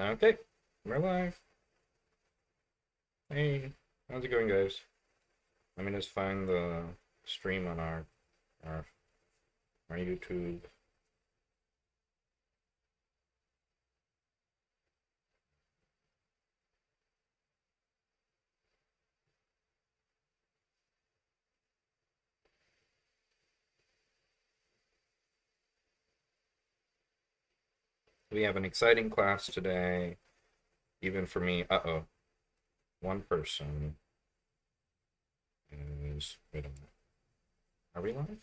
Okay, we're live. Hey, how's it going, guys? Let me just find the stream on our, our YouTube. We have an exciting class today, even for me. Uh-oh, one person is. Wait a minute. Are we live?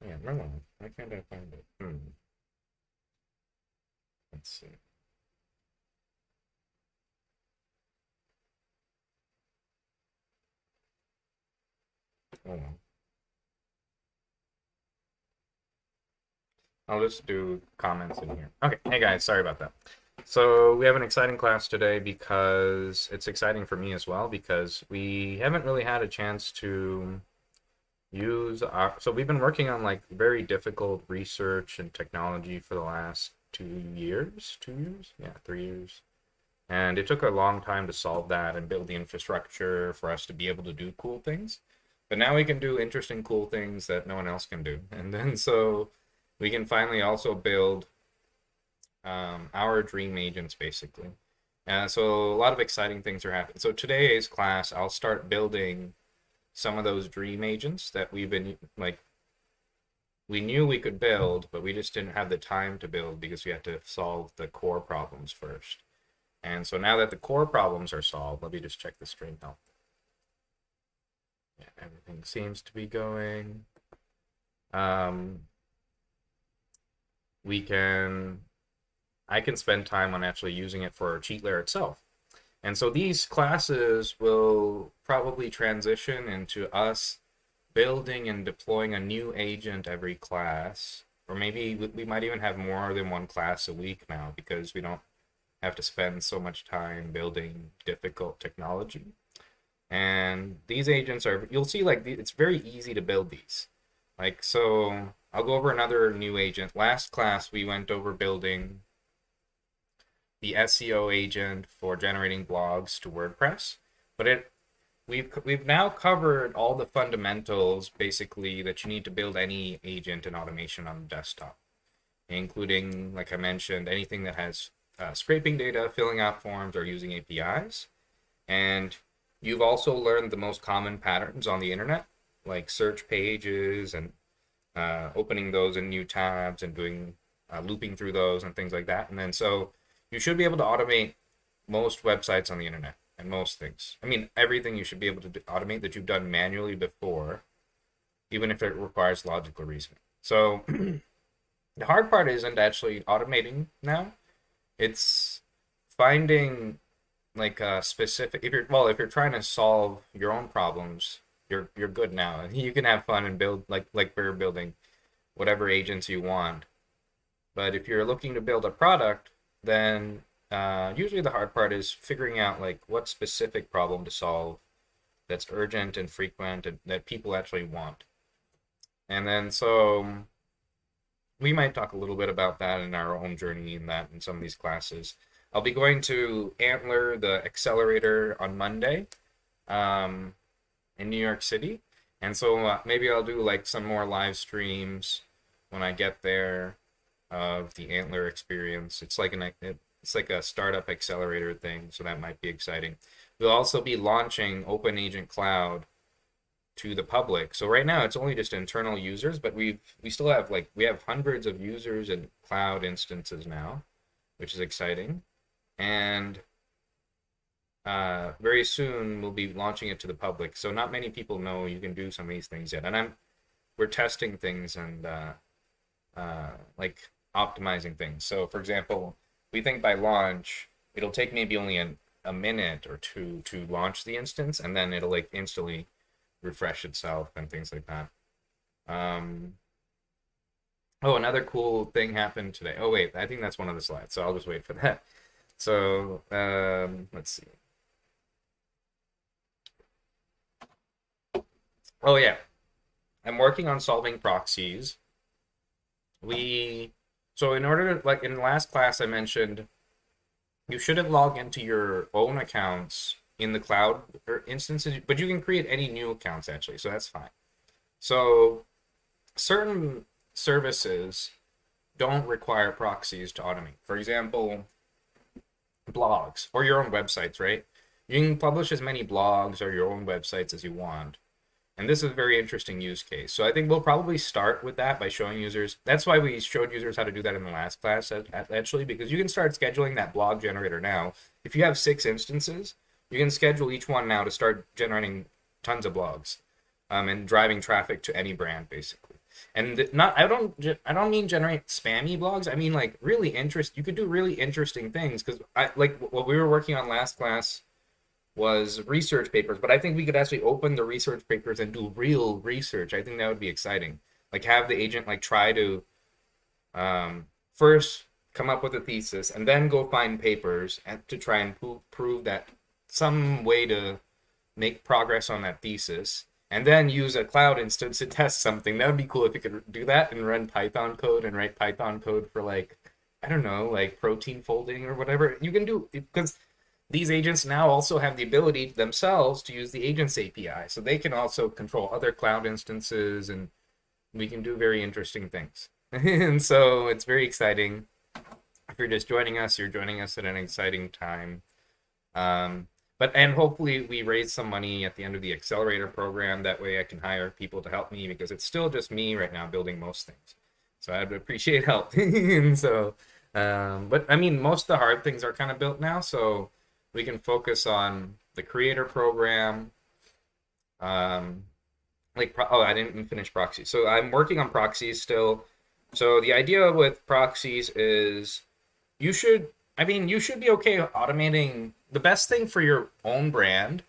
Yeah, we're live. Why can't I find it? Let's see. Oh well. I'll just do comments in here. Okay, hey guys, sorry about that. So we have an exciting class today because it's exciting for me as well because we haven't really had a chance to use our, so we've been working on like very difficult research and technology for the last 2 years, 2 years, yeah, 3 years. And it took a long time to solve that and build the infrastructure for us to be able to do cool things. But now we can do interesting, cool things that no one else can do. And then so we can finally also build our dream agents basically. So a lot of exciting things are happening. So today's class, I'll start building some of those dream agents that we've been like we knew we could build, but we just didn't have the time to build because we had to solve the core problems first. And so now that the core problems are solved, let me just check the stream health. Yeah, everything seems to be going. Um, we can I can spend time on actually using it for cheat layer itself. And so these classes will probably transition into us building and deploying a new agent every class. Or maybe we might even have more than one class a week now because we don't have to spend so much time building difficult technology. And these agents are, you'll see like it's very easy to build these. Like, so I'll go over another new agent. Last class, we went over building the SEO agent for generating blogs to WordPress, but we've now covered all the fundamentals basically that you need to build any agent and automation on the desktop, including, like I mentioned, anything that has scraping data, filling out forms, or using APIs. And you've also learned the most common patterns on the internet, like search pages and opening those in new tabs and doing looping through those and things like that. And then so you should be able to automate most websites on the internet and most things. I mean, everything you should be able to automate that you've done manually before, even if it requires logical reasoning. So the hard part isn't actually automating now. It's finding like a specific if you're trying to solve your own problems, you're good now. You can have fun and build like we're building whatever agents you want. But if you're looking to build a product, then usually the hard part is figuring out like what specific problem to solve that's urgent and frequent and that people actually want. And then so we might talk a little bit about that in our own journey in that in some of these classes. I'll be going to Antler, the accelerator, on Monday in New York City. And so maybe I'll do like some more live streams when I get there of the Antler experience. It's like a startup accelerator thing, so that might be exciting. We'll also be launching Open Agent Cloud to the public. So right now it's only just internal users, but we still have we have hundreds of users and cloud instances now, which is exciting. And very soon we'll be launching it to the public. So not many people know you can do some of these things yet. And we're testing things and like optimizing things. So for example, we think by launch it'll take maybe only a minute or two to launch the instance, and then it'll like instantly refresh itself and things like that. Oh, another cool thing happened today. Oh wait, I think that's one of the slides, so I'll just wait for that. So let's see. Oh yeah, I'm working on solving proxies. We So in order to, like in the last class I mentioned, you shouldn't log into your own accounts in the cloud or instances, but you can create any new accounts actually, so that's fine. So certain services don't require proxies to automate. For example, blogs or your own websites, right? You can publish as many blogs or your own websites as you want. And this is a very interesting use case. So I think we'll probably start with that by showing users. That's why we showed users how to do that in the last class, actually, because you can start scheduling that blog generator now. If you have 6 instances, you can schedule each one now to start generating tons of blogs, and driving traffic to any brand, basically. And not, I don't mean generate spammy blogs. I mean like really you could do really interesting things, because I like what we were working on last class was research papers, but I think we could actually open the research papers and do real research. I think that would be exciting. Like have the agent like try to first come up with a thesis and then go find papers and to try and prove that some way to make progress on that thesis, and then use a cloud instance to test something. That would be cool if you could do that and run Python code and write Python code for like, I don't know, like protein folding or whatever. You can do, because these agents now also have the ability themselves to use the agents API. So they can also control other cloud instances, and we can do very interesting things. And so it's very exciting. If you're just joining us, you're joining us at an exciting time. And hopefully we raise some money at the end of the accelerator program. That way I can hire people to help me, because it's still just me right now building most things. So I'd appreciate help. And so, but I mean, most of the hard things are kind of built now. So we can focus on the creator program. I didn't finish proxies. So I'm working on proxies still. So the idea with proxies is you should be okay automating. The best thing for your own brand,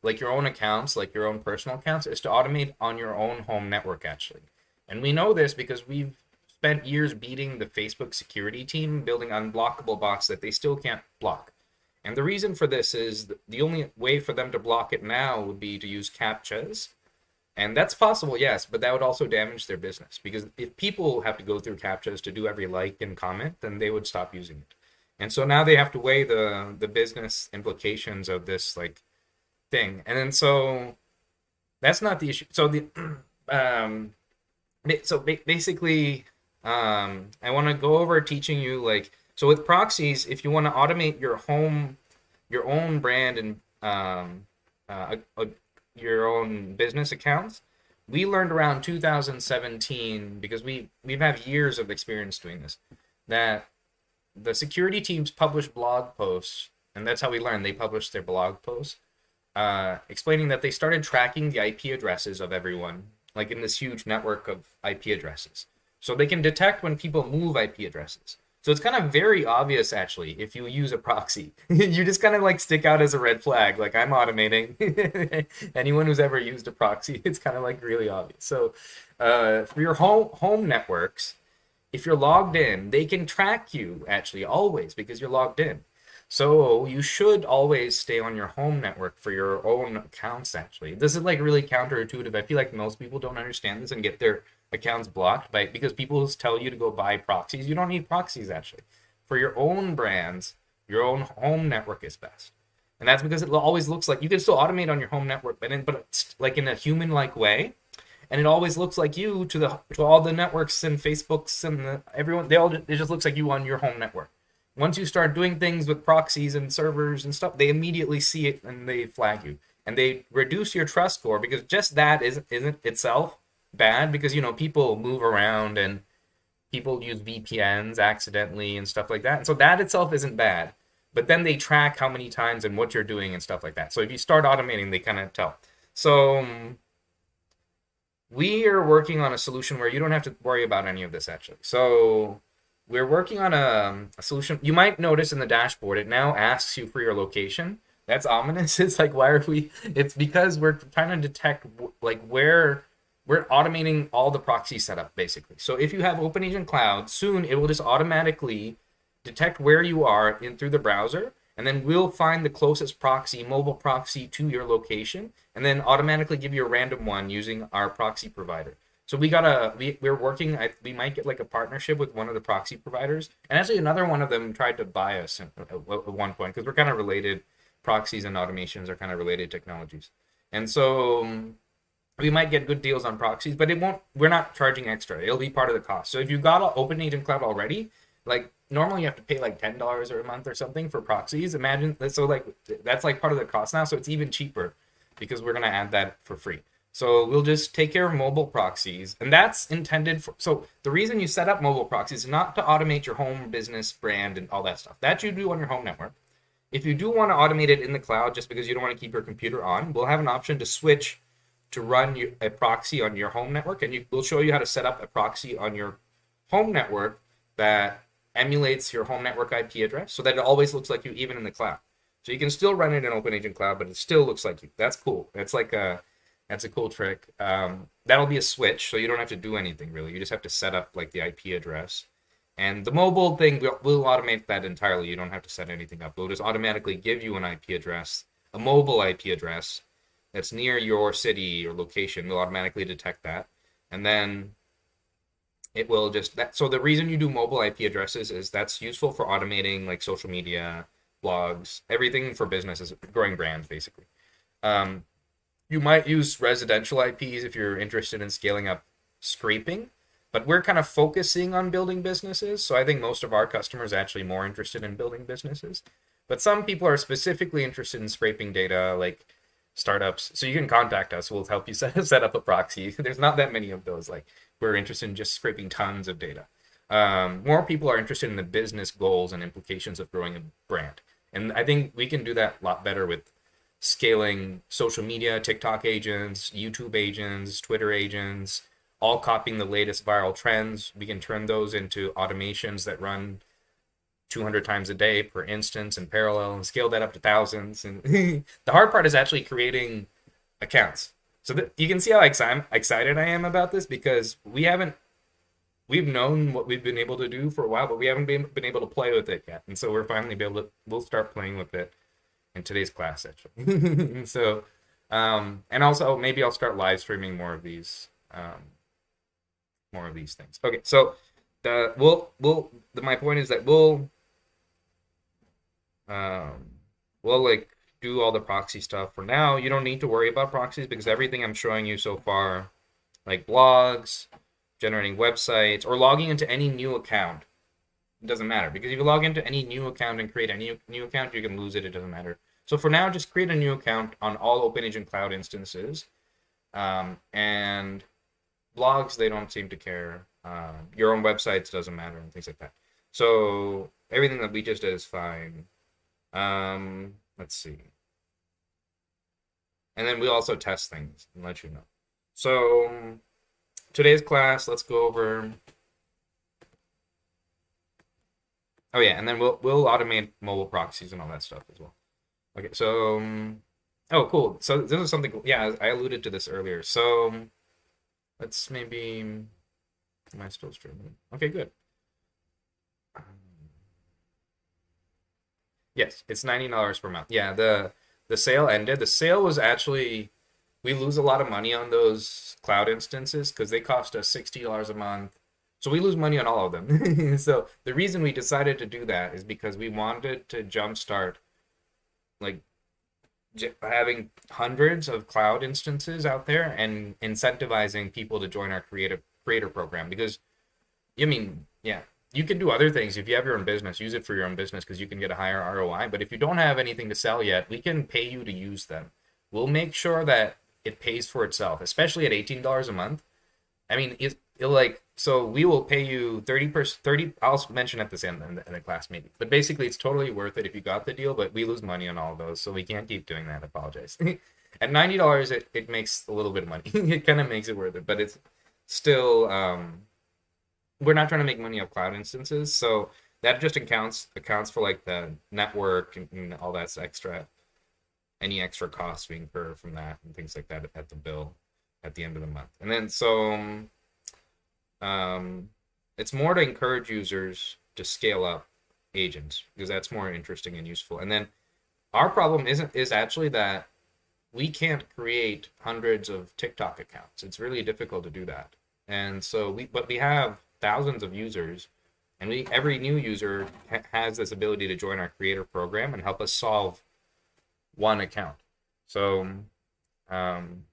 like your own accounts, like your own personal accounts, is to automate on your own home network, actually. And we know this because we've spent years beating the Facebook security team, building unblockable bots that they still can't block. And the reason for this is the only way for them to block it now would be to use CAPTCHAs. And that's possible, yes, but that would also damage their business, because if people have to go through CAPTCHAs to do every like and comment, then they would stop using it. And so now they have to weigh the business implications of this like thing. And then so that's not the issue. So basically I want to go over teaching you like, so with proxies, if you want to automate your own brand and your own business accounts, we learned around 2017, because we've had years of experience doing this, that the security teams publish blog posts, and that's how we learned. They published their blog posts explaining that they started tracking the IP addresses of everyone, like in this huge network of IP addresses. So they can detect when people move IP addresses. So it's kind of very obvious, actually, if you use a proxy. You just kind of like stick out as a red flag, like I'm automating. Anyone who's ever used a proxy, it's kind of like really obvious. So for your home networks, if you're logged in, they can track you actually always because you're logged in. So you should always stay on your home network for your own accounts, actually. This is like really counterintuitive. I feel like most people don't understand this and get their accounts blocked because people tell you to go buy proxies. You don't need proxies, actually. For your own brands, your own home network is best. And that's because it always looks like you can still automate on your home network, but it's like in a human-like way. And it always looks like you to all the networks and Facebooks and everyone. It just looks like you on your home network. Once you start doing things with proxies and servers and stuff, they immediately see it and they flag you. And they reduce your trust score, because just that isn't itself bad, because people move around and people use VPNs accidentally and stuff like that. And so that itself isn't bad. But then they track how many times and what you're doing and stuff like that. So if you start automating, they kind of tell. So we are working on a solution where you don't have to worry about any of this, actually. So we're working on a solution. You might notice in the dashboard, it now asks you for your location. That's ominous. It's like, why are we? It's because we're trying to detect like where we're automating all the proxy setup, basically. So if you have OpenAgent Cloud, soon it will just automatically detect where you are through the browser, and then we'll find the closest proxy, mobile proxy to your location, and then automatically give you a random one using our proxy provider. So we're working. We might get like a partnership with one of the proxy providers, and actually another one of them tried to buy us at one point because we're kind of related. Proxies and automations are kind of related technologies, and so we might get good deals on proxies, but it won't. We're not charging extra. It'll be part of the cost. So if you've got Open Agent Cloud already, like normally you have to pay like $10 a month or something for proxies. Imagine so like that's like part of the cost now. So it's even cheaper because we're gonna add that for free. So we'll just take care of mobile proxies, and that's intended for. So the reason you set up mobile proxies is not to automate your home business brand and all that stuff. That you do on your home network. If you do want to automate it in the cloud, just because you don't want to keep your computer on, we'll have an option to switch to run a proxy on your home network, and we'll show you how to set up a proxy on your home network that emulates your home network IP address, so that it always looks like you even in the cloud. So you can still run it in OpenAgent Cloud, but it still looks like you. That's cool. That's a cool trick. That'll be a switch, so you don't have to do anything really. You just have to set up like the IP address. And the mobile thing, we'll automate that entirely. You don't have to set anything up. We'll just automatically give you an IP address, a mobile IP address that's near your city or location. We'll automatically detect that. And then it will just that. So the reason you do mobile IP addresses is that's useful for automating like social media, blogs, everything for businesses, growing brands basically. You might use residential IPs if you're interested in scaling up scraping, but we're kind of focusing on building businesses. So I think most of our customers are actually more interested in building businesses. But some people are specifically interested in scraping data, like startups. So you can contact us. We'll help you set up a proxy. There's not that many of those. Like we're interested in just scraping tons of data. More people are interested in the business goals and implications of growing a brand. And I think we can do that a lot better with scaling social media, TikTok agents, YouTube agents, Twitter agents, all copying the latest viral trends. We can turn those into automations that run 200 times a day per instance in parallel and scale that up to thousands. And the hard part is actually creating accounts. So you can see how excited I am about this, because we've known what we've been able to do for a while, but we haven't been able to play with it yet. And so we'll start playing with it in today's class actually. So, and also maybe I'll start live streaming more of these things. Okay, so my point is that we'll like do all the proxy stuff for now. You don't need to worry about proxies because everything I'm showing you so far, like blogs, generating websites, or logging into any new account, it doesn't matter, because if you log into any new account and create any new account, you can lose it. It doesn't matter. So for now, just create a new account on all OpenAgent Cloud instances, and blogs, they don't seem to care. Your own websites doesn't matter, and things like that. So everything that we just did is fine. Let's see. And then we also test things and let you know. So today's class, let's go over. Oh yeah, and then we'll automate mobile proxies and all that stuff as well. Okay, so oh cool. So this is something. Yeah, I alluded to this earlier. So let's maybe. Am I still streaming? Okay, good. Yes, it's $90 per month. Yeah, the sale ended. The sale was actually, we lose a lot of money on those cloud instances because they cost us $60 a month. So we lose money on all of them. So the reason we decided to do that is because we wanted to jumpstart like having hundreds of cloud instances out there and incentivizing people to join our creator program. Because I mean, yeah, you can do other things if you have your own business. Use it for your own business because you can get a higher ROI. But if you don't have anything to sell yet, we can pay you to use them. We'll make sure that it pays for itself, especially at $18 a month. I mean, it'll like, so we will pay you 30%. I'll mention at this end in the class maybe. But basically, it's totally worth it if you got the deal. But we lose money on all of those, so we can't keep doing that. I apologize. At $90, it makes a little bit of money. It kind of makes it worth it, but it's still we're not trying to make money off cloud instances, so that just accounts for like the network and all that's extra, any extra costs we incur from that and things like that at the bill at the end of the month. And then so it's more to encourage users to scale up agents because that's more interesting and useful. And then our problem is actually that we can't create hundreds of TikTok accounts. It's really difficult to do that. And so we have thousands of users, and every new user has this ability to join our creator program and help us solve one account. So um,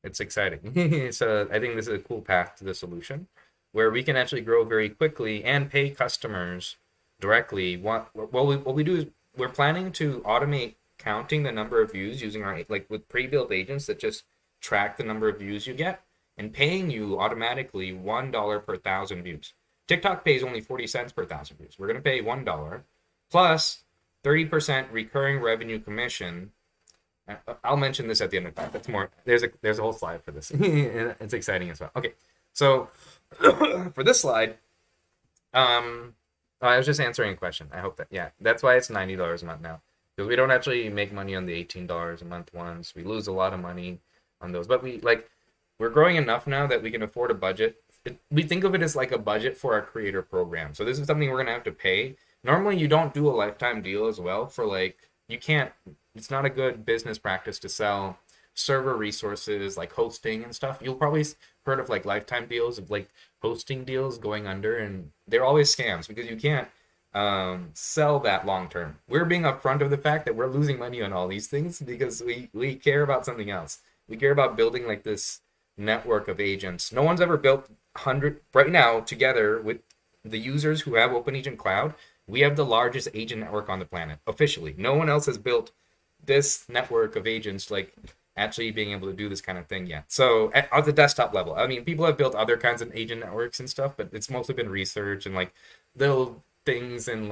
it's exciting. So I think this is a cool path to the solution where we can actually grow very quickly and pay customers directly. What we do is we're planning to automate counting the number of views using our like with pre-built agents that just track the number of views you get and paying you automatically $1 per 1,000 views. TikTok pays only 40 cents per 1,000 views. We're going to pay $1 plus 30% recurring revenue commission. I'll mention this at the end of that. That's more. There's a whole slide for this. It's exciting as well. Okay, so for this slide, I was just answering a question. I hope that that's why it's $90 a month now, because we don't actually make money on the $18 a month ones. We lose a lot of money on those, but we're growing enough now that we can afford a budget. We think of it as like a budget for our creator program. So this is something we're gonna have to pay. Normally, you don't do a lifetime deal as well for you can't. It's not a good business practice to sell server resources like hosting and stuff. You'll probably heard of lifetime deals of hosting deals going under, and they're always scams because you can't sell that long term. We're being upfront of the fact that we're losing money on all these things because we care about something else. We care about building this network of agents. No one's ever built 100 right now together with the users who have OpenAgent Cloud. We have the largest agent network on the planet officially. No one else has built this network of agents actually being able to do this kind of thing yet. So at the desktop level, I mean, people have built other kinds of agent networks and stuff, but it's mostly been research and little things and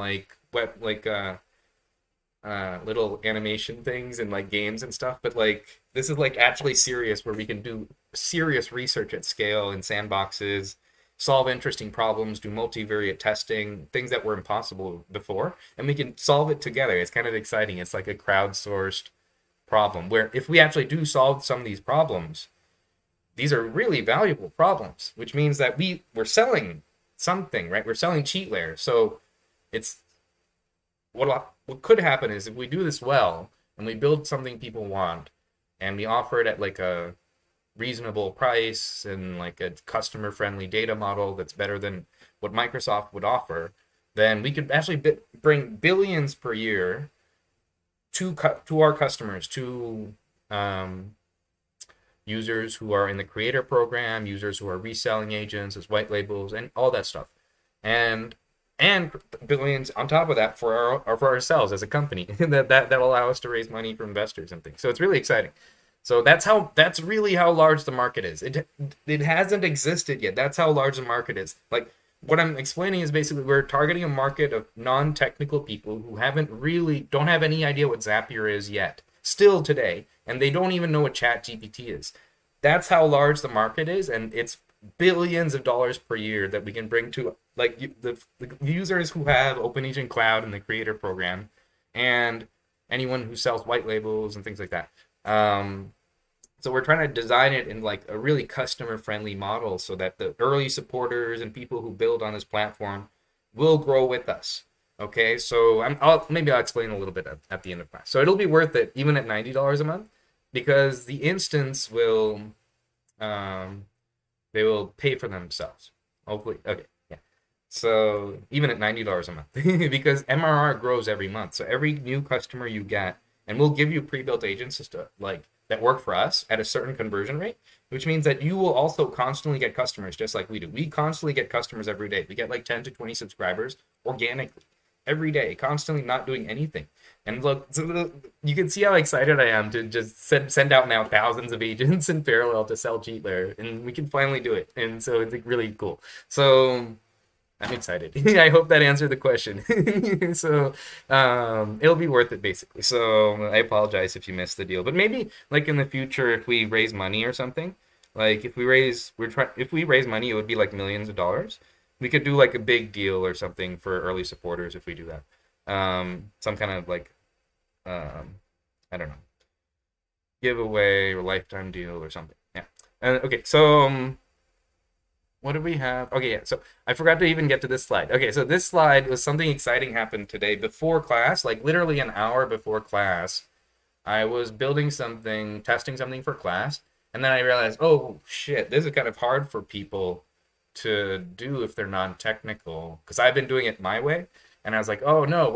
little animation things and games and stuff. But this is actually serious, where we can do serious research at scale in sandboxes, solve interesting problems, do multivariate testing, things that were impossible before, and we can solve it together. It's kind of exciting. It's like a crowdsourced problem where if we actually do solve some of these problems, these are really valuable problems, which means that we're selling something, right? We're selling cheat layer. So it's what could happen is if we do this well and we build something people want and we offer it at a reasonable price and a customer friendly data model that's better than what Microsoft would offer, then we could actually bring billions per year to our customers, to users who are in the creator program, users who are reselling agents as white labels and all that stuff, and billions on top of that for ourselves as a company that will allow us to raise money from investors and things. So it's really exciting. So that's really how large the market is. It hasn't existed yet. That's how large the market is. What I'm explaining is basically we're targeting a market of non-technical people who don't have any idea what Zapier is yet, still today, and they don't even know what ChatGPT is. That's how large the market is, and it's billions of dollars per year that we can bring to the users who have OpenAgent Cloud and the creator program, and anyone who sells white labels and things like that. So we're trying to design it in a really customer friendly model so that the early supporters and people who build on this platform will grow with us. Okay, so I'll explain a little bit at the end of class. So it'll be worth it even at $90 a month because the instance will they will pay for themselves. Hopefully, okay, yeah. So even at $90 a month because MRR grows every month. So every new customer you get, and we'll give you pre-built agents that work for us at a certain conversion rate, which means that you will also constantly get customers just like we do. We constantly get customers every day. We get 10 to 20 subscribers organically every day, constantly not doing anything. And look, you can see how excited I am to just send out now thousands of agents in parallel to sell cheat layer, and we can finally do it. And so it's really cool. So I'm excited. I hope that answered the question. So it'll be worth it basically. So I apologize if you missed the deal, but maybe in the future, if we raise money or something, if we raise money, it would be millions of dollars. We could do a big deal or something for early supporters if we do that. Some kind of I don't know, giveaway or lifetime deal or something. Yeah. Okay. So what do we have? Okay, yeah. So I forgot to even get to this slide. Okay, so this slide was something exciting happened today before class, literally an hour before class. I was building something, testing something for class, And then I realized, oh shit, this is kind of hard for people to do if they're non-technical, because I've been doing it my way. And I was like, oh no,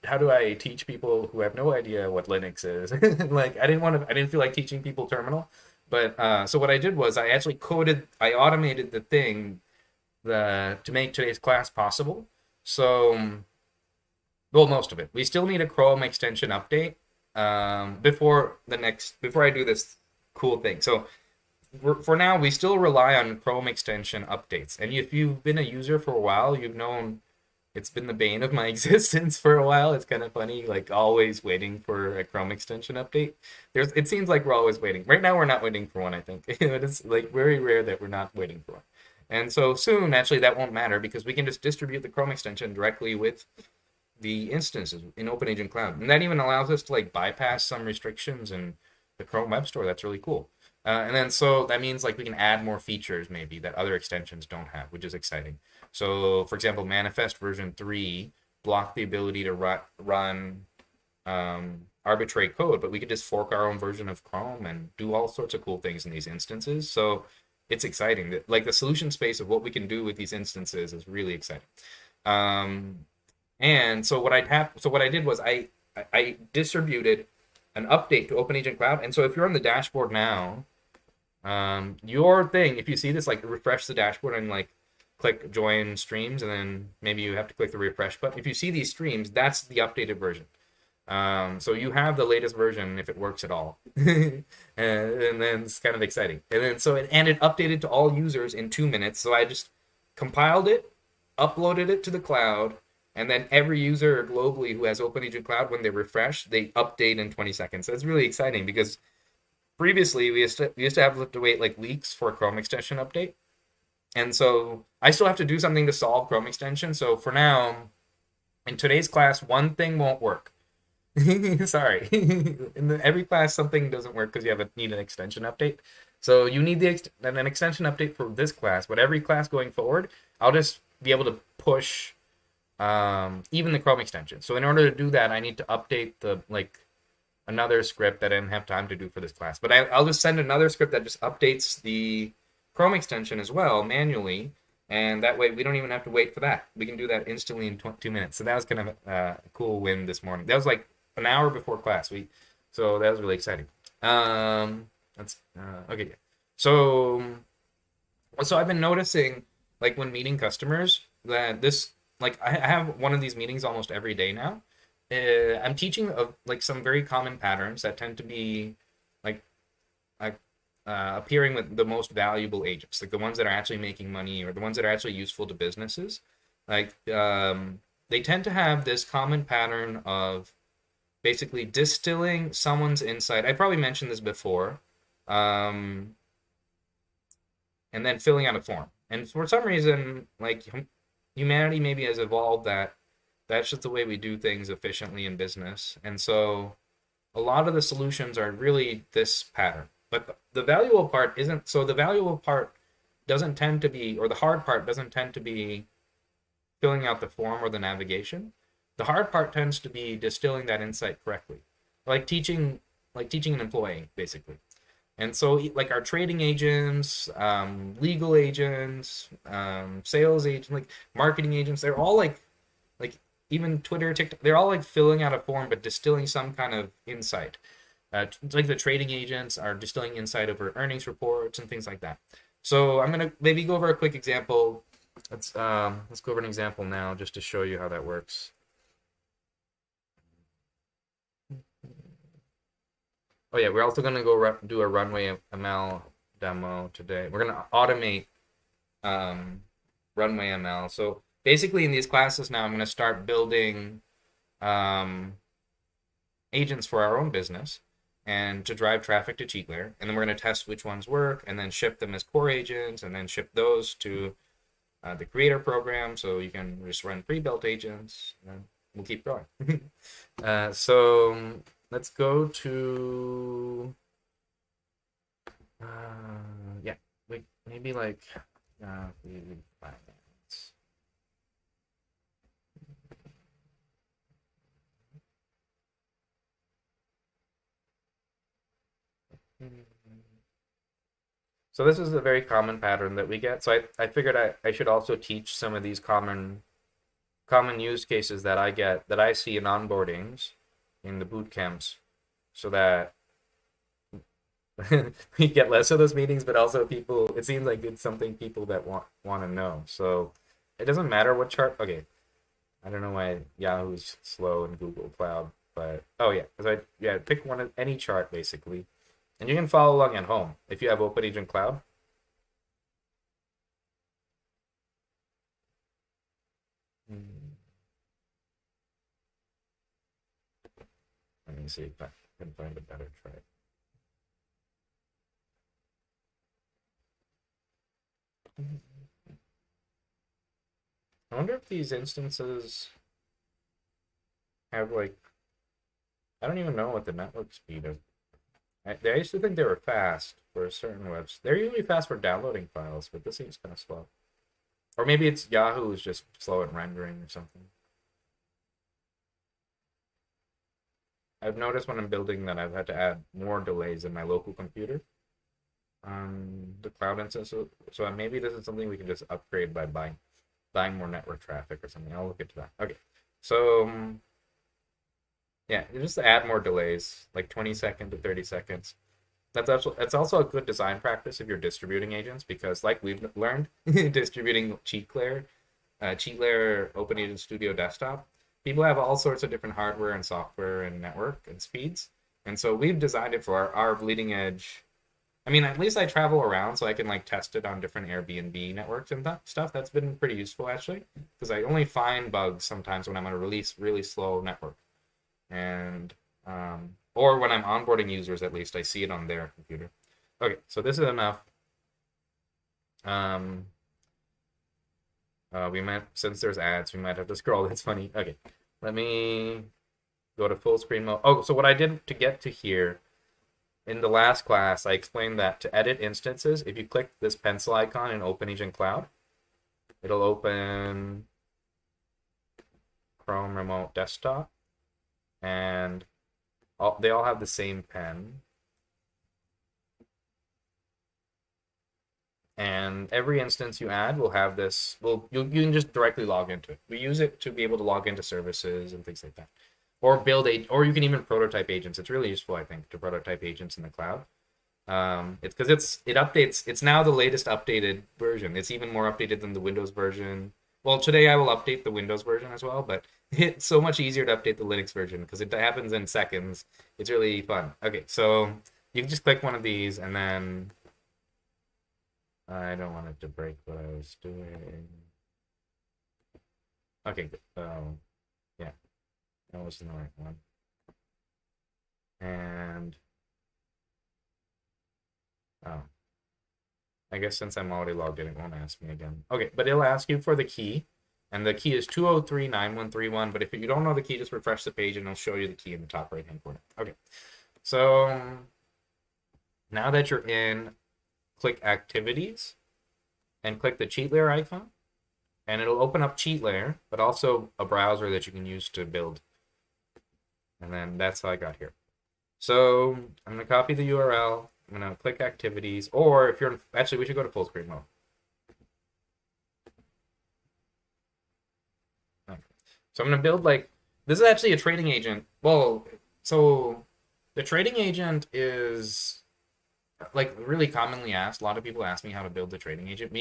how do I teach people who have no idea what Linux is? Like, I didn't feel like teaching people terminal. But so what I did was I automated the thing to make today's class possible. So, well, most of it. We still need a Chrome extension update before I do this cool thing. So for now, we still rely on Chrome extension updates. And if you've been a user for a while, you've known it's been the bane of my existence for a while. It's kind of funny, like always waiting for a Chrome extension update. It seems like we're always waiting. Right now, we're not waiting for one, I think. It's like very rare that we're not waiting for one. And so soon, actually, that won't matter because we can just distribute the Chrome extension directly with the instances in OpenAgent Cloud. And that even allows us to like bypass some restrictions in the Chrome Web Store. That's really cool. And then so that means like we can add more features maybe that other extensions don't have, which is exciting. So for example, Manifest version 3 blocked the ability to run arbitrary code, but we could just fork our own version of Chrome and do all sorts of cool things in these instances. So it's exciting. Like the solution space of what we can do with these instances is really exciting. And so what I did was I distributed an update to OpenAgent Cloud. And so if you're on the dashboard now, your thing, if you see this, like refresh the dashboard and like click join streams, and then maybe you have to click the refresh button. If you see these streams, that's the updated version. So you have the latest version if it works at all. and then it's kind of exciting. And then it updated to all users in 2 minutes. So I just compiled it, uploaded it to the cloud, and then every user globally who has OpenAgent Cloud, when they refresh, they update in 20 seconds. So it's really exciting because previously we used to have to wait like weeks for a Chrome extension update. And so I still have to do something to solve Chrome extension. So for now, in today's class, one thing won't work. Sorry. In every class, something doesn't work because you need an extension update. So you need an extension update for this class. But every class going forward, I'll just be able to push even the Chrome extension. So in order to do that, I need to update another script that I didn't have time to do for this class. But I'll just send another script that just updates the Chrome extension as well manually, and that way we don't even have to wait for that. We can do that instantly in 2 minutes. So that was kind of a cool win this morning. That was like an hour before class. So that was really exciting. That's okay. Yeah. So I've been noticing, like when meeting customers, that I have one of these meetings almost every day now. I'm teaching like some very common patterns that tend to be like appearing with the most valuable agents, like the ones that are actually making money or the ones that are actually useful to businesses. Like they tend to have this common pattern of basically distilling someone's insight. I probably mentioned this before, and then filling out a form. And for some reason, like humanity maybe has evolved that's just the way we do things efficiently in business. And so a lot of the solutions are really this pattern. But the valuable part isn't, so the valuable part doesn't tend to be, or the hard part doesn't tend to be filling out the form or the navigation. The hard part tends to be distilling that insight correctly. Like teaching an employee, basically. And so like our trading agents, legal agents, sales agents, like marketing agents, they're all like even Twitter, TikTok, they're all like filling out a form but distilling some kind of insight. Like the trading agents are distilling insight over earnings reports and things like that. So I'm gonna maybe go over a quick example. Let's go over an example now just to show you how that works. Oh yeah, we're also gonna go do a runway ML demo today. We're gonna automate runway ML. So basically in these classes now, I'm gonna start building agents for our own business and to drive traffic to CheatLayer. And then we're gonna test which ones work and then ship them as core agents and then ship those to the creator program, so you can just run pre-built agents, and we'll keep going. So let's go to yeah, maybe like finance. So this is a very common pattern that we get. So I figured I should also teach some of these common use cases that I get, that I see in onboardings in the boot camps, so that we get less of those meetings, but also people, it seems like it's something people that want to know. So it doesn't matter what chart. Okay, I don't know why Yahoo's slow in Google Cloud, but oh yeah, because pick one of any chart basically, and you can follow along at home if you have OpenAgent Cloud. Let me see if I can find a better chart. I wonder if these instances have like, I don't even know what the network speed is. I used to think they were fast for certain webs. They're usually fast for downloading files, but this seems kind of slow. Or maybe it's Yahoo is just slow at rendering or something. I've noticed when I'm building that I've had to add more delays in my local computer on the cloud instance. So maybe this is something we can just upgrade by buying more network traffic or something. I'll look into that. Okay, so yeah, just add more delays, like 20 seconds to 30 seconds. That's also a good design practice if you're distributing agents, because like we've learned, distributing cheat layer OpenAgent Studio Desktop, people have all sorts of different hardware and software and network and speeds. And so we've designed it for our bleeding edge. I mean, at least I travel around so I can like test it on different Airbnb networks and stuff. That's been pretty useful actually, because I only find bugs sometimes when I'm on a really slow network. And or when I'm onboarding users, at least I see it on their computer. Okay, so this is enough. We might, since there's ads, we might have to scroll. It's funny. Okay, let me go to full screen mode. Oh, so what I did to get to here, in the last class, I explained that to edit instances, if you click this pencil icon in OpenAgent Cloud, it'll open Chrome Remote Desktop, and they all have the same pen. And every instance you add will have this. Well, you can just directly log into it. We use it to be able to log into services and things like that, or or you can even prototype agents. It's really useful, I think, to prototype agents in the cloud. It's because it updates. It's now the latest updated version. It's even more updated than the Windows version. Well, today I will update the Windows version as well, but it's so much easier to update the Linux version because it happens in seconds. It's really fun. Okay, so you can just click one of these, and then I don't want it to break what I was doing. Okay, good. Yeah, that wasn't the right one. And oh, I guess since I'm already logged in, it won't ask me again. Okay, but it'll ask you for the key, and the key is 2039131. But if you don't know the key, just refresh the page, and it'll show you the key in the top right-hand corner. Okay, so now that you're in, click Activities, and click the cheat layer icon, and it'll open up cheat layer, but also a browser that you can use to build. And then that's how I got here. So I'm going to copy the URL. I'm going to click Activities, or if you're actually, we should go to full screen mode. Okay. So I'm going to build this is actually a trading agent. Well, so the trading agent is really commonly asked. A lot of people ask me how to build the trading agent.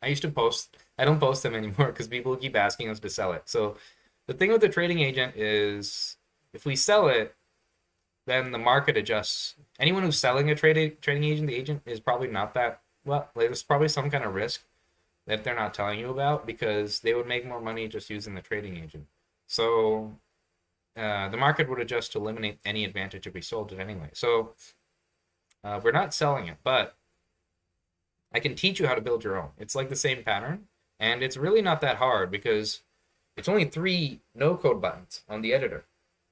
I used to post, I don't post them anymore because people keep asking us to sell it. So the thing with the trading agent is if we sell it, then the market adjusts. Anyone who's selling a trading agent, the agent is probably not that, well, there's probably some kind of risk that they're not telling you about because they would make more money just using the trading agent. So the market would adjust to eliminate any advantage if we sold it anyway. So we're not selling it, but I can teach you how to build your own. It's like the same pattern, and it's really not that hard because it's only 3 no-code buttons on the editor.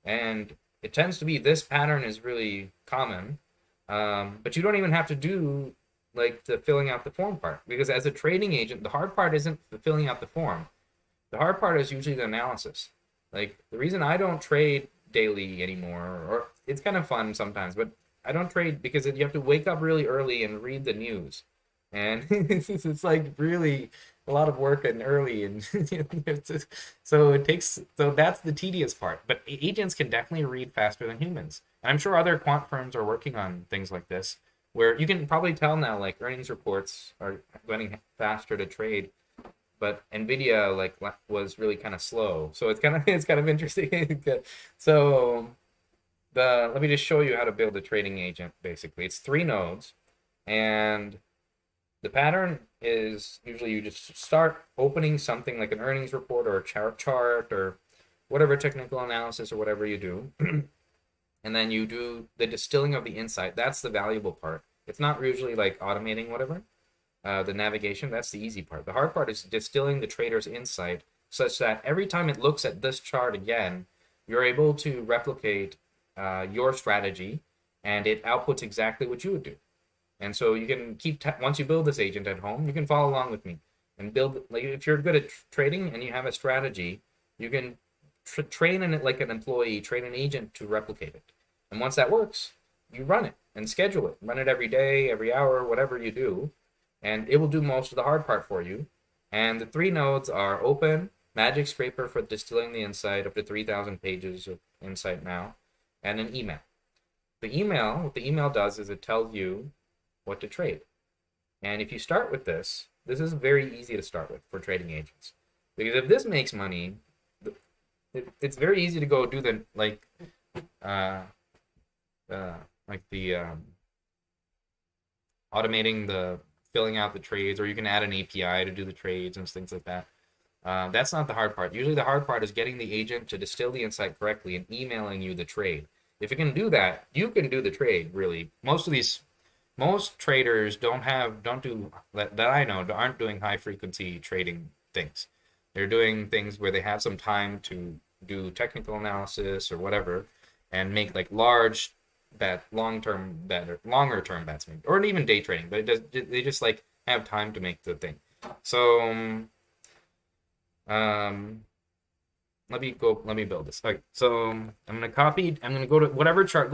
And it tends to be this pattern is really common, but you don't even have to do the filling out the form part, because as a trading agent, the hard part isn't the filling out the form. The hard part is usually the analysis. The reason I don't trade daily anymore, or it's kind of fun sometimes, but I don't trade because you have to wake up really early and read the news. And it's like really a lot of work and early, and so it takes, so that's the tedious part. But agents can definitely read faster than humans, and I'm sure other quant firms are working on things like this, where you can probably tell now, like earnings reports are getting faster to trade, but Nvidia like was really kind of slow, so it's kind of it's kind of interesting. So the let me just show you how to build a trading agent. Basically, it's 3 nodes, and the pattern is usually you just start opening something like an earnings report or a chart or whatever technical analysis or whatever you do. And then you do the distilling of the insight. That's the valuable part. It's not usually like automating whatever. The navigation, that's the easy part. The hard part is distilling the trader's insight such that every time it looks at this chart again, you're able to replicate your strategy and it outputs exactly what you would do. And so you can keep, once you build this agent at home, you can follow along with me and build, like if you're good at trading and you have a strategy, you can train in it like an employee, train an agent to replicate it. And once that works, you run it and schedule it. Run it every day, every hour, whatever you do, and it will do most of the hard part for you. And the 3 nodes are open, magic scraper for distilling the insight, up to 3,000 pages of insight now, and an email. What the email does is it tells you what to trade. And if you start with this is very easy to start with for trading agents. Because if this makes money, it's very easy to go do the automating the filling out the trades, or you can add an API to do the trades and things like that. That's not the hard part. Usually the hard part is getting the agent to distill the insight correctly and emailing you the trade. If you can do that, you can do the trade, really. Most traders don't do that I know aren't doing high frequency trading things. They're doing things where they have some time to do technical analysis or whatever and make like large bet, long-term bet, or longer term bets, maybe, or even day trading, but they just like have time to make the thing. So let me build this. Okay, so I'm gonna go to whatever chart.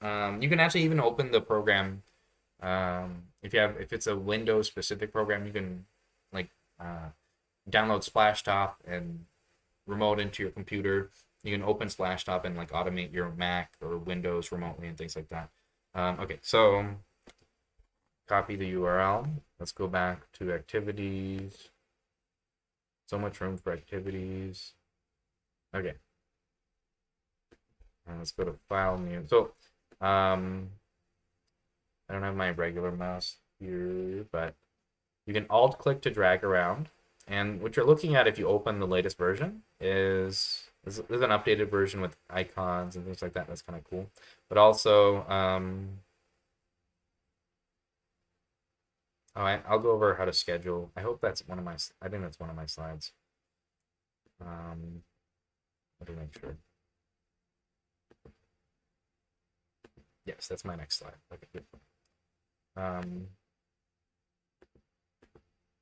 You can actually even open the program. If it's a Windows specific program, you can like download Splashtop and remote into your computer. You can open Splashtop and like automate your Mac or Windows remotely and things like that. Okay, so copy the URL. Let's go back to activities. So much room for activities. Okay. And let's go to file new. So I don't have my regular mouse here, but you can alt click to drag around. And what you're looking at if you open the latest version is an updated version with icons and things like that. That's kind of cool. But also, I'll go over how to schedule. I hope that's one of my, I think that's one of my slides. Let me make sure. Yes, that's my next slide. Okay, good.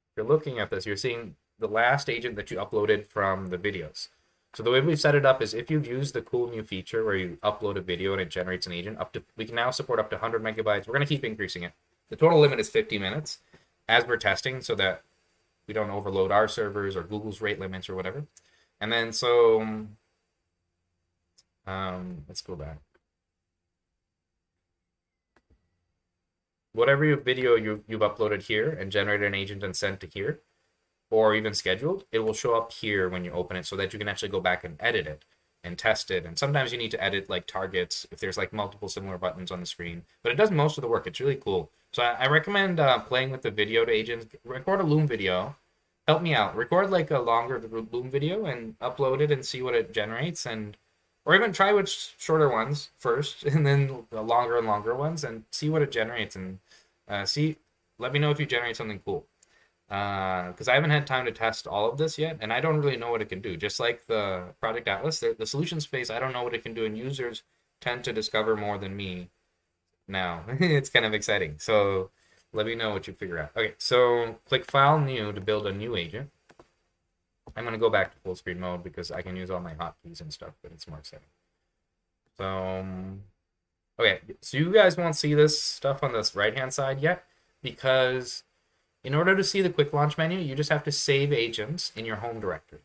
If you're looking at this, you're seeing the last agent that you uploaded from the videos. So the way we've set it up is if you've used the cool new feature where you upload a video and it generates an agent, we can now support up to 100 megabytes. We're going to keep increasing it. The total limit is 50 minutes as we're testing so that we don't overload our servers or Google's rate limits or whatever. And then so let's go back. Whatever video you've uploaded here and generated an agent and sent to here, or even scheduled, it will show up here when you open it so that you can actually go back and edit it and test it. And sometimes you need to edit like targets if there's like multiple similar buttons on the screen, but it does most of the work. It's really cool. So I recommend playing with the video to agents. Record a Loom video. Help me out. Record like a longer Loom video and upload it and see what it generates, or even try with shorter ones first and then the longer and longer ones and see what it generates and let me know if you generate something cool. Because I haven't had time to test all of this yet, and I don't really know what it can do. Just like the Project Atlas, the solution space, I don't know what it can do, and users tend to discover more than me now. It's kind of exciting. So let me know what you figure out. Okay, so click File New to build a new agent. I'm going to go back to full screen mode because I can use all my hotkeys and stuff, but it's more exciting. So, okay, so you guys won't see this stuff on this right-hand side yet, because in order to see the quick launch menu, you just have to save agents in your home directory.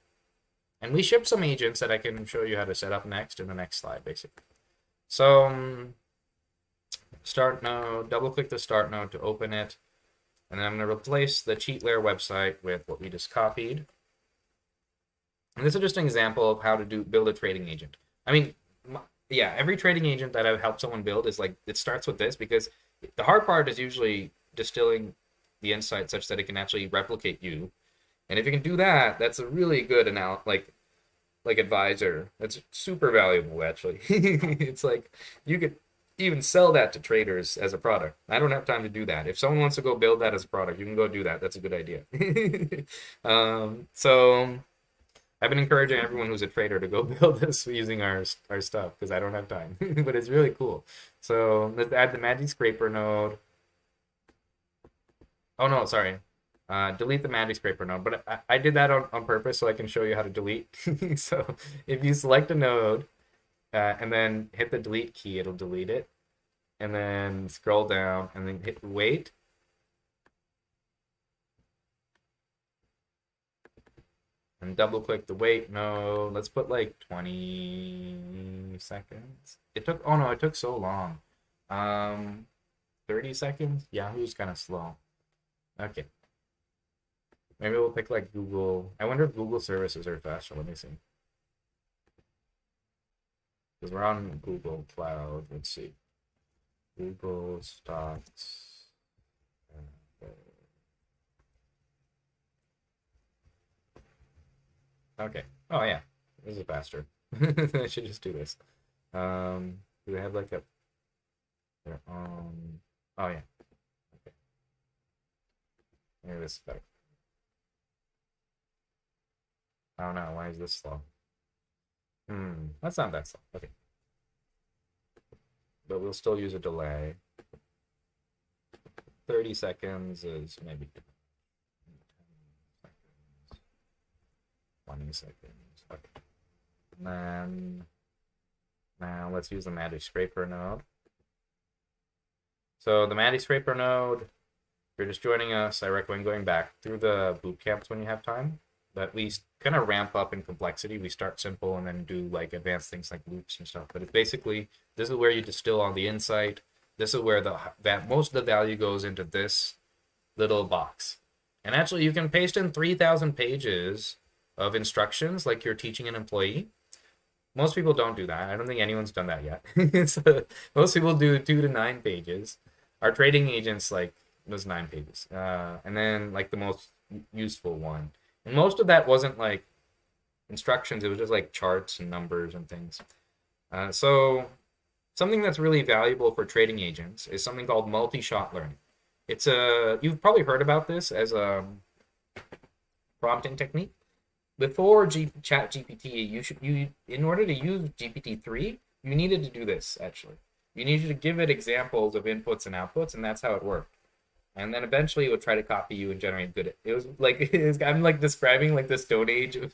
And we ship some agents that I can show you how to set up next in the next slide, basically. So start node, double click the start node to open it. And then I'm going to replace the cheat layer website with what we just copied. And this is just an example of how to build a trading agent. I mean, yeah, every trading agent that I've helped someone build is like, it starts with this, because the hard part is usually distilling the insight such that it can actually replicate you. And if you can do that, that's a really good like advisor. That's super valuable, actually. It's like you could even sell that to traders as a product. I don't have time to do that. If someone wants to go build that as a product, you can go do that. That's a good idea. So I've been encouraging everyone who's a trader to go build this using our stuff, because I don't have time. But it's really cool. So let's add the Magic Scraper node. Oh no, sorry. Delete the Magic Scraper node, but I did that on purpose so I can show you how to delete. So if you select a node and then hit the delete key, it'll delete it. And then scroll down and then hit wait. And double click the wait node. Let's put like 20 seconds. It took so long. 30 seconds? Yahoo's kind of slow. Okay. Maybe we'll pick like Google. I wonder if Google services are faster. Let me see. Because we're on Google Cloud. Let's see. Google stocks. Okay. Oh yeah. This is faster. I should just do this. Do they have like their own? Oh yeah. Okay. Maybe this is better. Oh no, why is this slow? That's not that slow. Okay. But we'll still use a delay. 30 seconds is maybe 10 seconds. 20 seconds. Okay. And then now let's use the Magic Scraper node. So the Magic Scraper node, if you're just joining us, I recommend going back through the boot camps when you have time. But we kind of ramp up in complexity. We start simple and then do like advanced things like loops and stuff. But it's basically, this is where you distill all the insight. This is where most of the value goes into this little box. And actually, you can paste in 3,000 pages of instructions like you're teaching an employee. Most people don't do that. I don't think anyone's done that yet. So most people do 2 to 9 pages. Our trading agents was 9 pages. And then like the most useful one. And most of that wasn't like instructions. It was just like charts and numbers and things. So something that's really valuable for trading agents is something called multi-shot learning. You've probably heard about this as a prompting technique. Before ChatGPT, in order to use GPT-3, you needed to do this, actually. You needed to give it examples of inputs and outputs, and that's how it worked. And then eventually it would try to copy you and generate good. It was like I'm like describing like the Stone Age of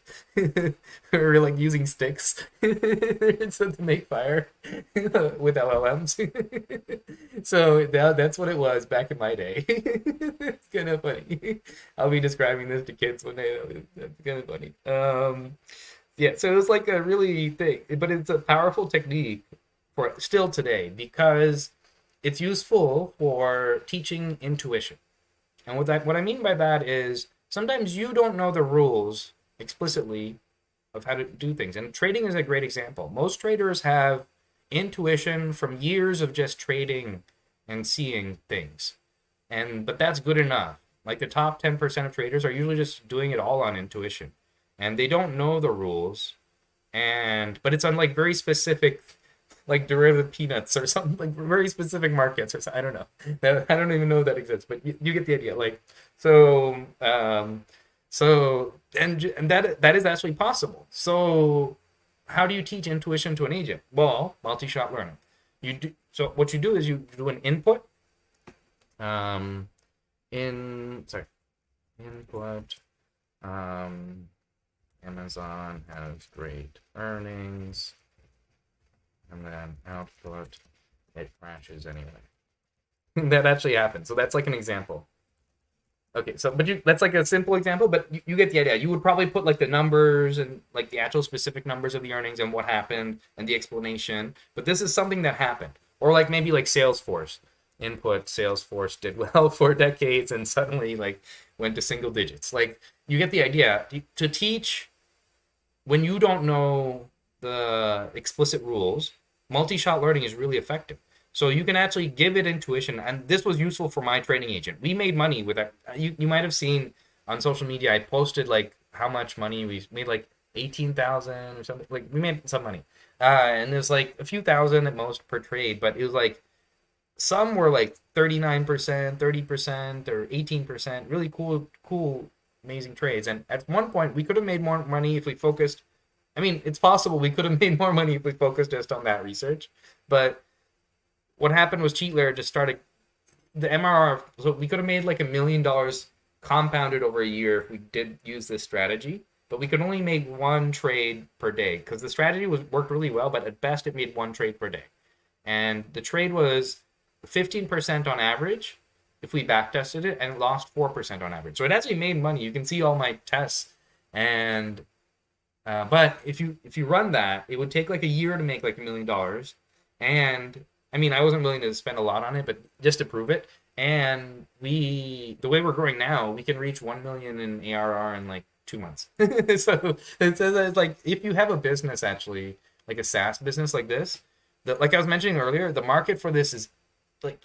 or like using sticks to make fire with LLMs. So that's what it was back in my day. It's kind of funny. I'll be describing this to kids one day. That's kind of funny. Yeah, so it was like a really thing, but it's a powerful technique for still today because it's useful for teaching intuition. And what I mean by that is sometimes you don't know the rules explicitly of how to do things. And trading is a great example. Most traders have intuition from years of just trading and seeing things. But that's good enough. Like the top 10% of traders are usually just doing it all on intuition. And they don't know the rules. But it's on like very specific like derivative peanuts or something, like very specific markets or something. I don't know. I don't even know that exists, but you get the idea. Like, and that is actually possible. So how do you teach intuition to an agent? Well, multi-shot learning. So what you do is you do an input, input, Amazon has great earnings. And then output, it crashes anyway. That actually happened. So that's like an example. Okay, so but that's like a simple example, but you get the idea. You would probably put like the numbers and like the actual specific numbers of the earnings and what happened and the explanation. But this is something that happened. Or like maybe like Salesforce input, Salesforce did well for decades and suddenly like went to single digits. Like you get the idea. To teach when you don't know the explicit rules, multi-shot learning is really effective. So you can actually give it intuition, and this was useful for my trading agent. We made money with that. You might have seen on social media. I posted like how much money we made, like 18,000 or something. Like we made some money, and there's like a few thousand at most per trade. But it was like some were like 39%, 30%, or 18%. Really cool, amazing trades. And at one point, we could have made more money if we focused. I mean, it's possible we could have made more money if we focused just on that research. But what happened was Cheat Layer just started the MRR. So we could have made like $1 million compounded over a year if we did use this strategy. But we could only make one trade per day because the strategy worked really well. But at best, it made one trade per day, and the trade was 15% on average if we backtested it, and it lost 4% on average. So it actually made money. You can see all my tests, and but if you run that, it would take like a year to make like $1 million. And I mean, I wasn't willing to spend a lot on it, but just to prove it. And the way we're growing now, we can reach 1 million in ARR in like 2 months. So it's like if you have a business actually, like a SaaS business like this, like I was mentioning earlier, the market for this is like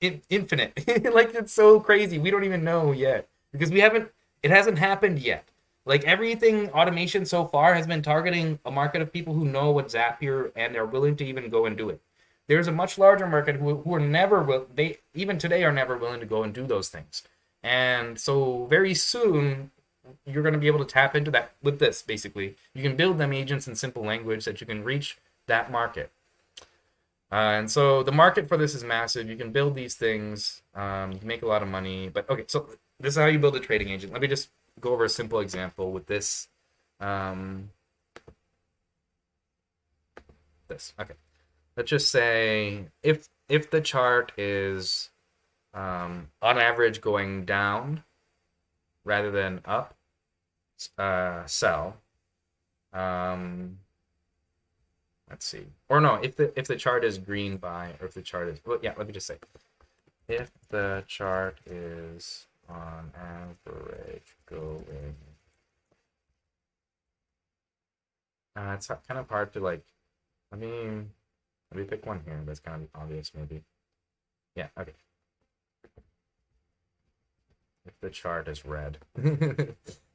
infinite. Like it's so crazy. We don't even know yet because it hasn't happened yet. Like everything automation so far has been targeting a market of people who know what Zapier and they're willing to even go and do it. There's a much larger market who are never they even today are never willing to go and do those things. And so very soon you're going to be able to tap into that with this. Basically, you can build them agents in simple language that you can reach that market. And so the market for this is massive. You can build these things. You can make a lot of money. But okay, so this is how you build a trading agent. Let me just go over a simple example with this. Okay. Let's just say if the chart is on average going down rather than up, sell. Let's see. Or no, if the chart is green, buy, or if the chart is, well, yeah, let me just say, if the chart is on average going, it's kind of hard to like. Let me pick one here. That's kind of obvious, maybe. Yeah. Okay. If the chart is red,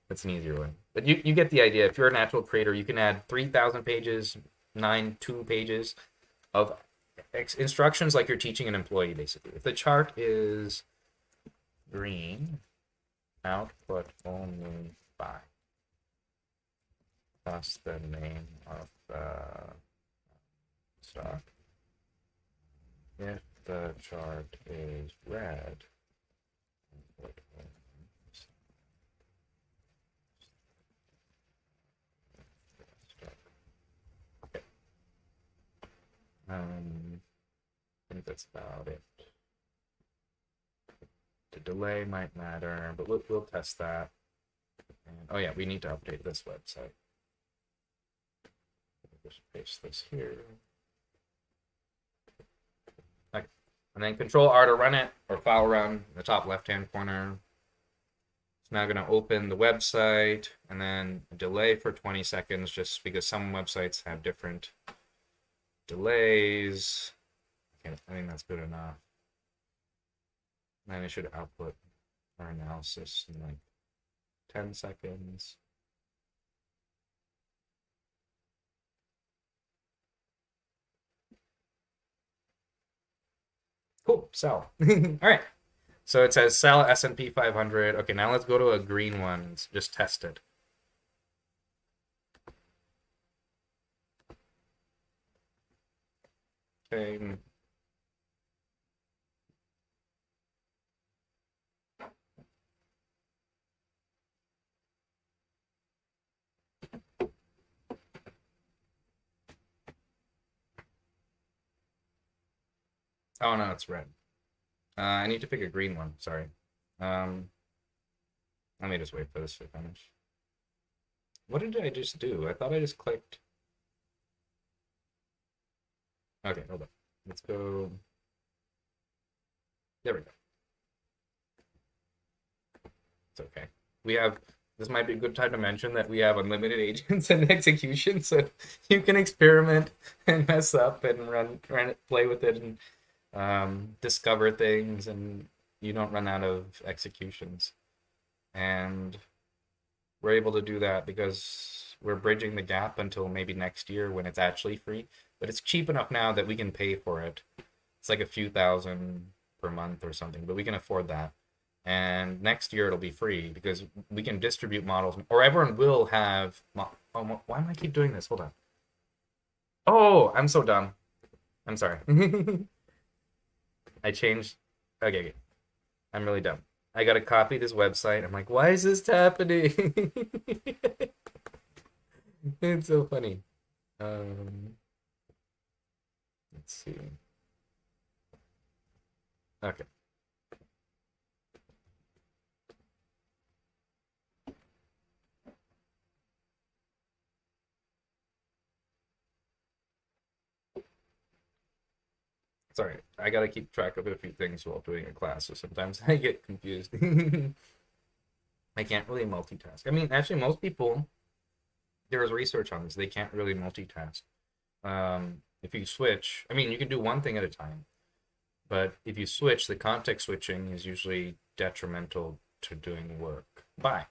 that's an easier one. But you get the idea. If you're a natural trader, you can add 3,000 pages, 2 pages of instructions like you're teaching an employee, basically. If the chart is green, output only buy. That's the name of the stock. If the chart is red, output only stock. Okay. I think that's about it. The delay might matter, but we'll test that. And, oh yeah, we need to update this website. Just paste this here. Okay. And then Control R to run it, or file run in the top left-hand corner. It's now going to open the website, and then a delay for 20 seconds, just because some websites have different delays. Okay, I think that's good enough. And it should output our analysis in like 10 seconds. Cool, sell. All right. So it says sell S&P 500. Okay, now let's go to a green one and just test it. Okay. Oh no, it's red. I need to pick a green one. Sorry. Um, Let me just wait for this to finish. What did I just do? I thought I just clicked. Okay, hold on. Let's go. There we go. It's okay. We have. This might be a good time to mention that we have unlimited agents and execution, so you can experiment and mess up and run it, play with it, and discover things, and you don't run out of executions. And we're able to do that because we're bridging the gap until maybe next year when it's actually free. But it's cheap enough now that we can pay for it. It's like a few thousand per month or something, but we can afford that. And next year it'll be free because we can distribute models, or everyone will have. Oh, why am I keep doing this? Hold on. Oh, I'm so dumb. I'm sorry. I changed. Okay, okay. I'm really dumb. I gotta copy this website. I'm like, why is this happening? It's so funny. Um, let's see. Okay. Sorry, I gotta keep track of a few things while doing a class, so sometimes I get confused. I can't really multitask. I mean, actually, most people, there was research on this, they can't really multitask. If you switch, I mean, you can do one thing at a time, but if you switch, the context switching is usually detrimental to doing work. Bye.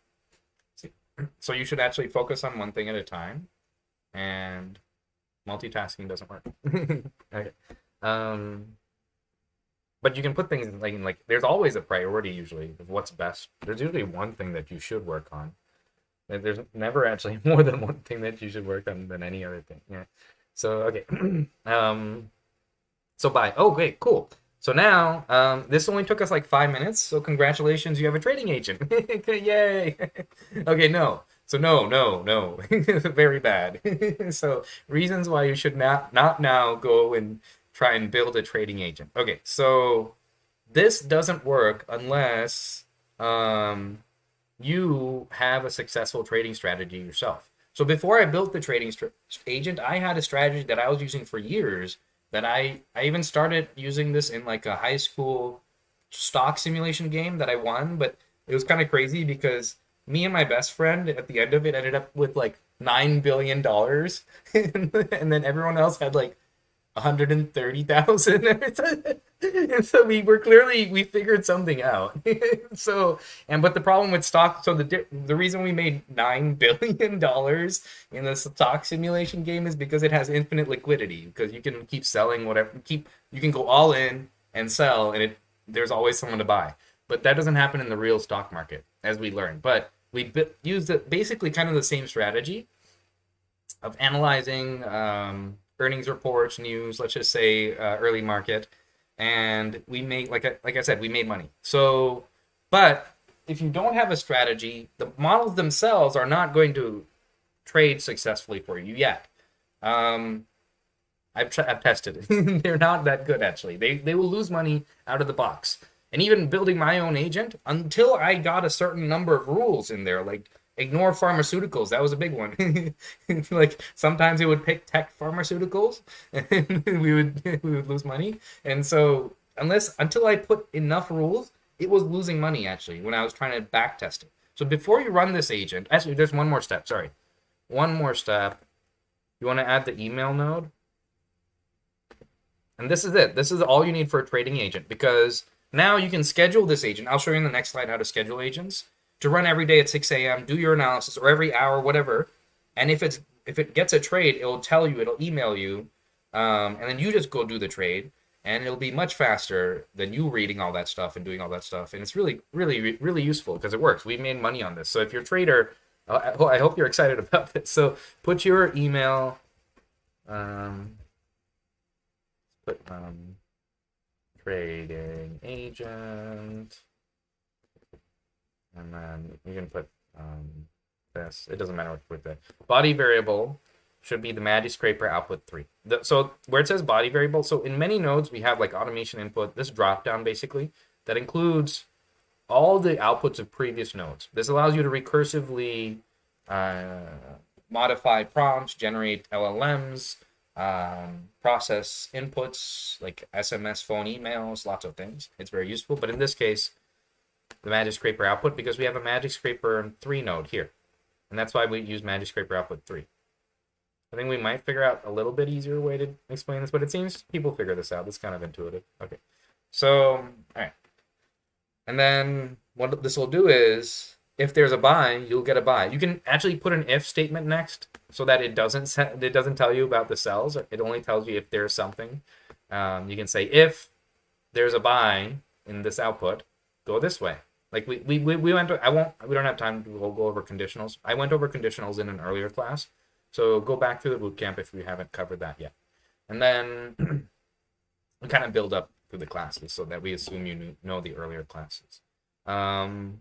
See? So you should actually focus on one thing at a time, and multitasking doesn't work. Okay. Um, but you can put things like there's always a priority usually of what's best. There's usually one thing that you should work on. There's never actually more than one thing that you should work on than any other thing. Yeah. So okay. So bye. Oh great, cool. So now this only took us like 5 minutes. So congratulations, you have a trading agent. Yay. Okay, no. So no. Very bad. So reasons why you should not now go and try and build a trading agent. Okay, so this doesn't work unless you have a successful trading strategy yourself. So before I built the trading agent, I had a strategy that I was using for years that I even started using this in like a high school stock simulation game that I won, but it was kind of crazy because me and my best friend at the end of it ended up with like $9 billion, and then everyone else had like 130,000. And so we figured something out. So, but the problem with stock, so the reason we made $9 billion in the stock simulation game is because it has infinite liquidity, because you can keep selling whatever, you can go all in and sell, and there's always someone to buy. But that doesn't happen in the real stock market, as we learned. But we used basically kind of the same strategy of analyzing earnings reports, news, let's just say early market, and we made like I said, we made money. So, but if you don't have a strategy, the models themselves are not going to trade successfully for you yet. I've tested it. They're not that good actually. They will lose money out of the box. And even building my own agent, until I got a certain number of rules in there, like ignore pharmaceuticals. That was a big one. Like sometimes it would pick tech pharmaceuticals, and we would lose money. And so until I put enough rules, it was losing money actually when I was trying to back test it. So before you run this agent, actually there's one more step. Sorry, one more step. You want to add the email node, and this is it. This is all you need for a trading agent, because now you can schedule this agent. I'll show you in the next slide how to schedule agents to run every day at 6 a.m., do your analysis, or every hour, whatever. And if it gets a trade, it'll tell you, it'll email you, and then you just go do the trade, and it'll be much faster than you reading all that stuff and doing all that stuff. And it's really, really, really useful because it works. We made money on this. So if you're a trader, I hope you're excited about this. So put your email, put trading agent. And then you can put this. It doesn't matter what you put there. Body variable should be the magic scraper output 3. So where it says body variable, so in many nodes we have like automation input, this drop down basically, that includes all the outputs of previous nodes. This allows you to recursively modify prompts, generate LLMs, process inputs like SMS, phone, emails, lots of things. It's very useful. But in this case, the magic scraper output, because we have a magic scraper 3 node here. And that's why we use magic scraper output 3. I think we might figure out a little bit easier way to explain this, but it seems people figure this out. It's kind of intuitive. Okay. So, all right. And then what this will do is, if there's a buy, you'll get a buy. You can actually put an if statement next so that it doesn't tell you about the cells. It only tells you if there's something. You can say if there's a buy in this output, go this way. Like we went to, we don't have time to go over conditionals. I went over conditionals in an earlier class. So go back to the bootcamp if we haven't covered that yet. And then we kind of build up through the classes so that we assume you know the earlier classes. So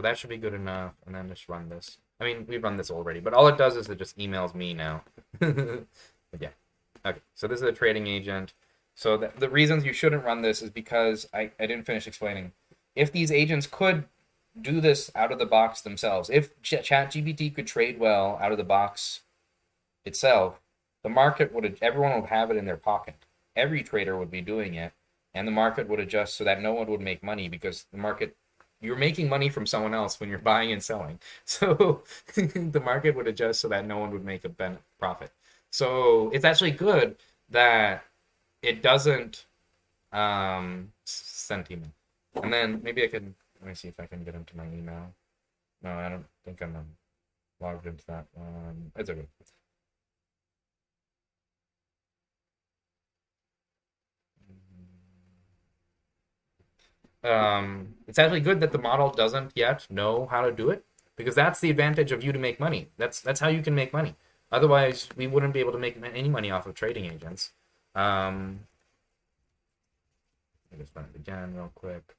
that should be good enough. And then just run this. I mean, we've run this already, but all it does is it just emails me now. But yeah. Okay, so this is a trading agent. So the reasons you shouldn't run this is because I didn't finish explaining. If these agents could do this out of the box themselves, if ChatGPT could trade well out of the box itself, the market everyone would have it in their pocket. Every trader would be doing it, and the market would adjust so that no one would make money, because the market, you're making money from someone else when you're buying and selling. So the market would adjust so that no one would make a profit. So it's actually good that it doesn't send email. And then maybe let me see if I can get into my email. No, I don't think I'm logged into that one. It's okay. It's actually good that the model doesn't yet know how to do it, because that's the advantage of you to make money. That's how you can make money. Otherwise, we wouldn't be able to make any money off of trading agents. Let me just run it again real quick.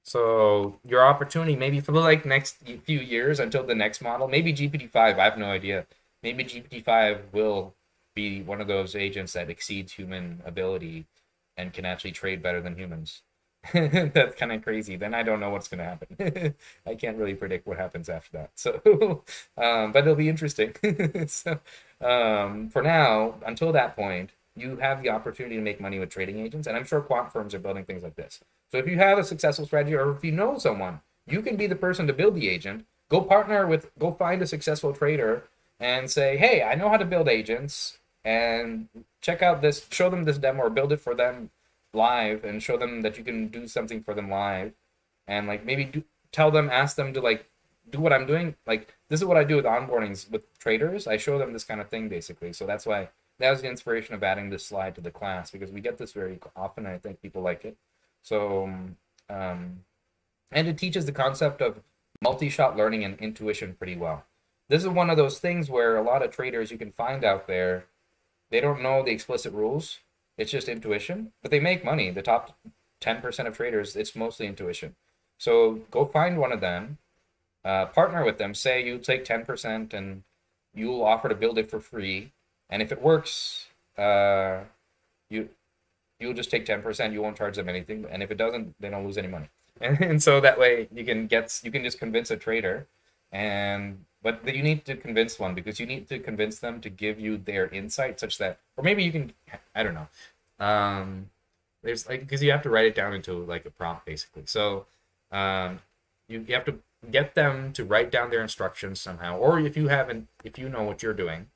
So your opportunity maybe for the next few years until the next model, maybe GPT-5, I have no idea. Maybe GPT-5 will be one of those agents that exceeds human ability and can actually trade better than humans. That's kind of crazy. Then I don't know what's going to happen. I can't really predict what happens after that. So, but it'll be interesting. So, for now, until that point, you have the opportunity to make money with trading agents, and I'm sure quant firms are building things like this. So if you have a successful strategy, or if you know someone, you can be the person to build the agent. Go find a successful trader and say, hey, I know how to build agents, and check out this, show them this demo or build it for them live, and show them that you can do something for them live, and maybe ask them to do what I'm doing. This is what I do with onboardings with traders. I show them this kind of thing basically. So that's why that was the inspiration of adding this slide to the class, because we get this very often and I think people like it. So and it teaches the concept of multi-shot learning and intuition pretty well. This is one of those things where a lot of traders you can find out there, they don't know the explicit rules. It's just intuition, but they make money. The top 10% of traders, it's mostly intuition. So go find one of them, partner with them, say you take 10% and you'll offer to build it for free. And if it works, you'll just take 10%. You won't charge them anything. And if it doesn't, they don't lose any money. And so that way you can just convince a trader, but you need to convince one, because you need to convince them to give you their insight such that, or maybe you can, I don't know. There's because you have to write it down into a prompt basically. So you have to get them to write down their instructions somehow, or if you know what you're doing,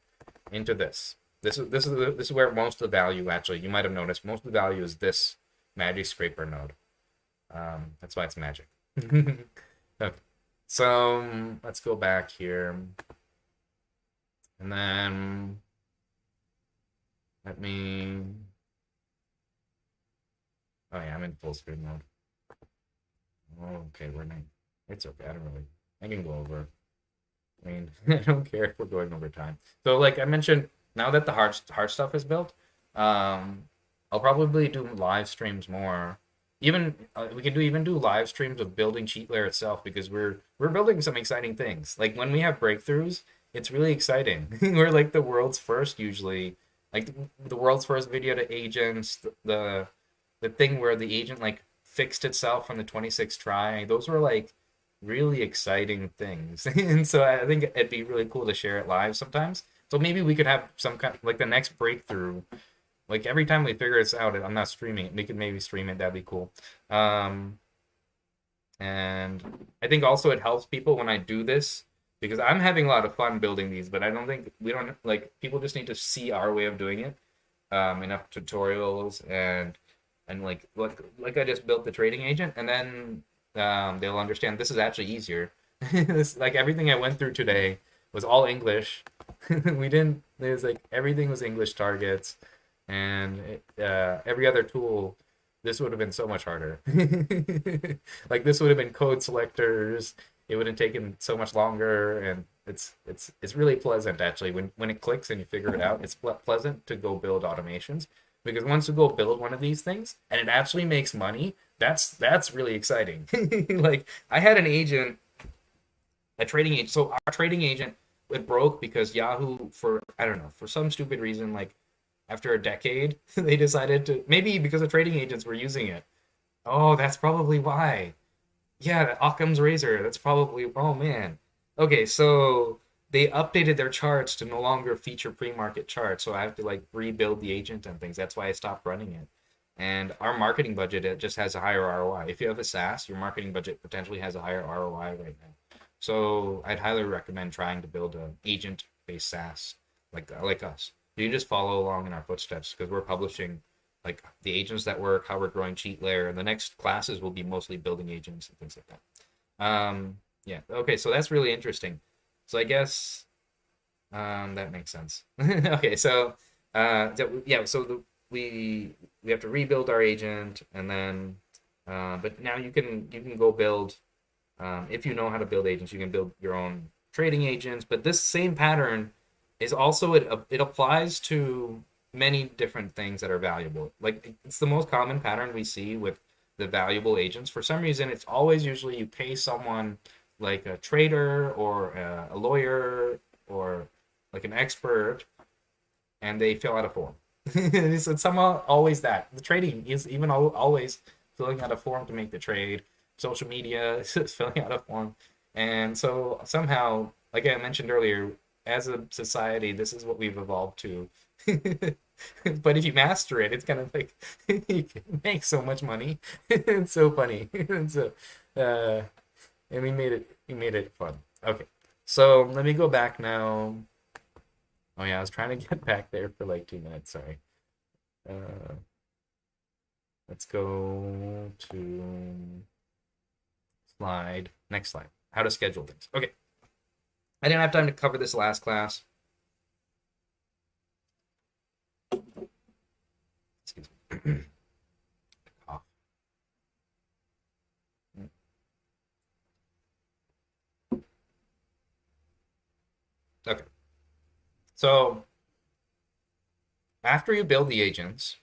into this. This is where most of the value, actually, you might have noticed, most of the value is this magic scraper node. That's why it's magic. Okay. So let's go back here. And then let me... Oh yeah, I'm in full screen mode. Okay, it's okay, I can go over. I mean, I don't care if we're going over time. So like I mentioned, now that the hard stuff is built, I'll probably do live streams more. Even we can do live streams of building cheat layer itself, because we're building some exciting things. Like when we have breakthroughs, it's really exciting. We're like the world's first usually, like the world's first video to agents, the thing where the agent like fixed itself on the 26th try. Those were like really exciting things. And so I think it'd be really cool to share it live sometimes. So maybe we could have some kind like the next breakthrough. Like every time we figure this out, I'm not streaming it. We could maybe stream it. That'd be cool. Um, and I think also it helps people when I do this because I'm having a lot of fun building these, but I don't think we don't like people just need to see our way of doing it. Enough tutorials and like I just built the trading agent and then they'll understand this is actually easier. This like everything I went through today was all English. We didn't there's like everything was English targets and every other tool this would have been so much harder. Like this would have been code selectors. It would have taken so much longer, and it's really pleasant actually when it clicks and you figure it out. It's pleasant to go build automations because once you go build one of these things and it actually makes money, that's really exciting. Like I had an agent, a trading agent. So our trading agent it broke because Yahoo for I don't know for some stupid reason like after a decade they decided to maybe because the trading agents were using it. Oh, that's probably why. Yeah, the Occam's razor. That's probably. Oh man. Okay, so they updated their charts to no longer feature pre-market charts, so I have to like rebuild the agent and things. That's why I stopped running it. And our marketing budget it just has a higher ROI. If you have a SaaS, your marketing budget potentially has a higher ROI right now. So I'd highly recommend trying to build an agent-based SaaS like us. You can just follow along in our footsteps because we're publishing like the agents that work, how we're growing cheat layer, and the next classes will be mostly building agents and things like that. Yeah, okay, so that's really interesting. So I guess that makes sense. Okay, so yeah, so we have to rebuild our agent, and then but now you can go build if you know how to build agents, you can build your own trading agents. But this same pattern is also it applies to many different things that are valuable. Like it's the most common pattern we see with the valuable agents. For some reason, it's always usually you pay someone like a trader or a lawyer or like an expert, and they fill out a form. It's somehow always that. The trading is even always filling out a form to make the trade. Social media is filling out a form. And so somehow, like I mentioned earlier, as a society, this is what we've evolved to. But if you master it, it's kind of like you can make so much money. It's so funny. And so uh and we made it fun. Okay. So let me go back now. Oh yeah, I was trying to get back there for like 2 minutes, sorry. Uh let's go to next slide. How to schedule things. Okay. I didn't have time to cover this last class. Excuse me. Cough. Okay. So after you build the agents,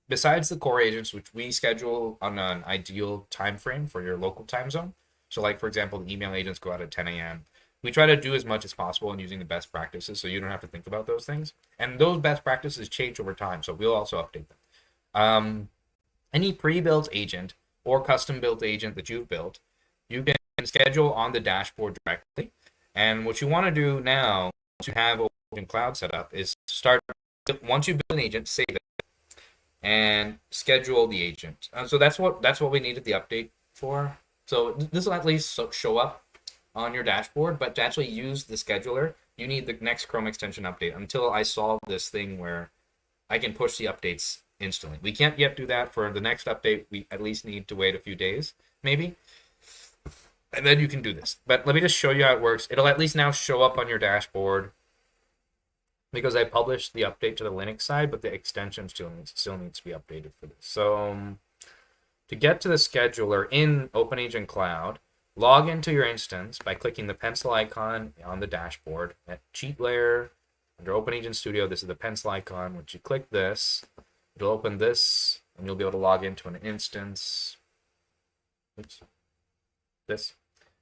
besides the core agents, which we schedule on an ideal time frame for your local time zone. So like, for example, the email agents go out at 10 a.m. We try to do as much as possible in using the best practices so you don't have to think about those things. And those best practices change over time, so we'll also update them. Any pre-built agent or custom-built agent that you've built, you can schedule on the dashboard directly. And what you want to do now, once you have Open Cloud set up, is start, once you build an agent, save it, and schedule the agent. So that's what we needed the update for. So this will at least show up on your dashboard, but to actually use the scheduler, you need the next Chrome extension update until I solve this thing where I can push the updates instantly. We can't yet do that. For the next update, we at least need to wait a few days, maybe. And then you can do this. But let me just show you how it works. It'll at least now show up on your dashboard because I published the update to the Linux side, but the extension still needs to be updated for this. So to get to the scheduler in OpenAgent Cloud, log into your instance by clicking the pencil icon on the dashboard at Cheat Layer under OpenAgent Studio. This is the pencil icon. Once you click this, it'll open this, and you'll be able to log into an instance. Oops. This.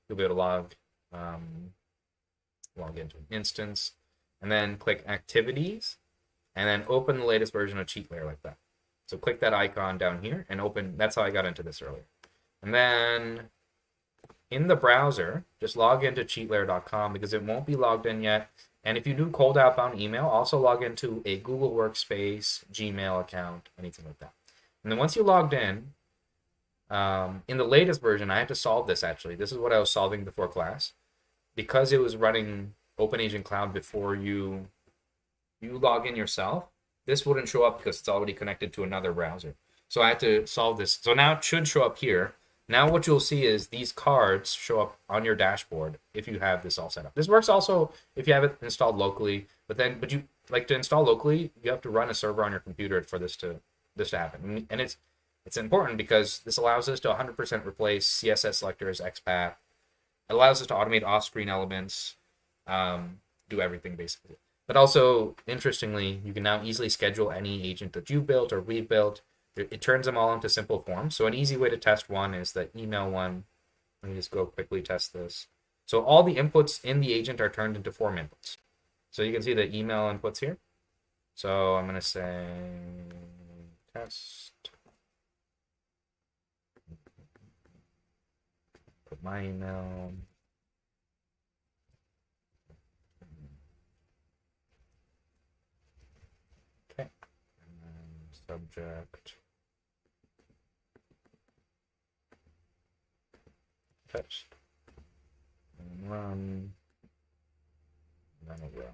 You'll be able to log log into an instance, and then click activities, and then open the latest version of Cheat Layer like that. So click that icon down here and open. That's how I got into this earlier. And then in the browser, just log into cheatlayer.com because it won't be logged in yet. And if you do cold outbound email, also log into a Google Workspace, Gmail account, anything like that. And then once you logged in the latest version, I had to solve this actually. This is what I was solving before class. Because it was running OpenAgent Cloud before you log in yourself, this wouldn't show up because it's already connected to another browser. So I had to solve this. So now it should show up here. Now what you'll see is these cards show up on your dashboard if you have this all set up. This works also if you have it installed locally, but you like to install locally, you have to run a server on your computer for this to happen. And it's important because this allows us to 100% replace CSS selectors, XPath. It allows us to automate off-screen elements, do everything basically. But also, interestingly, you can now easily schedule any agent that you built or we built. It turns them all into simple forms. So an easy way to test one is the email one. Let me just go quickly test this. So all the inputs in the agent are turned into form inputs. So you can see the email inputs here. So I'm going to say test. Put my email. Okay. And then subject. Test. And run. And then it'll run.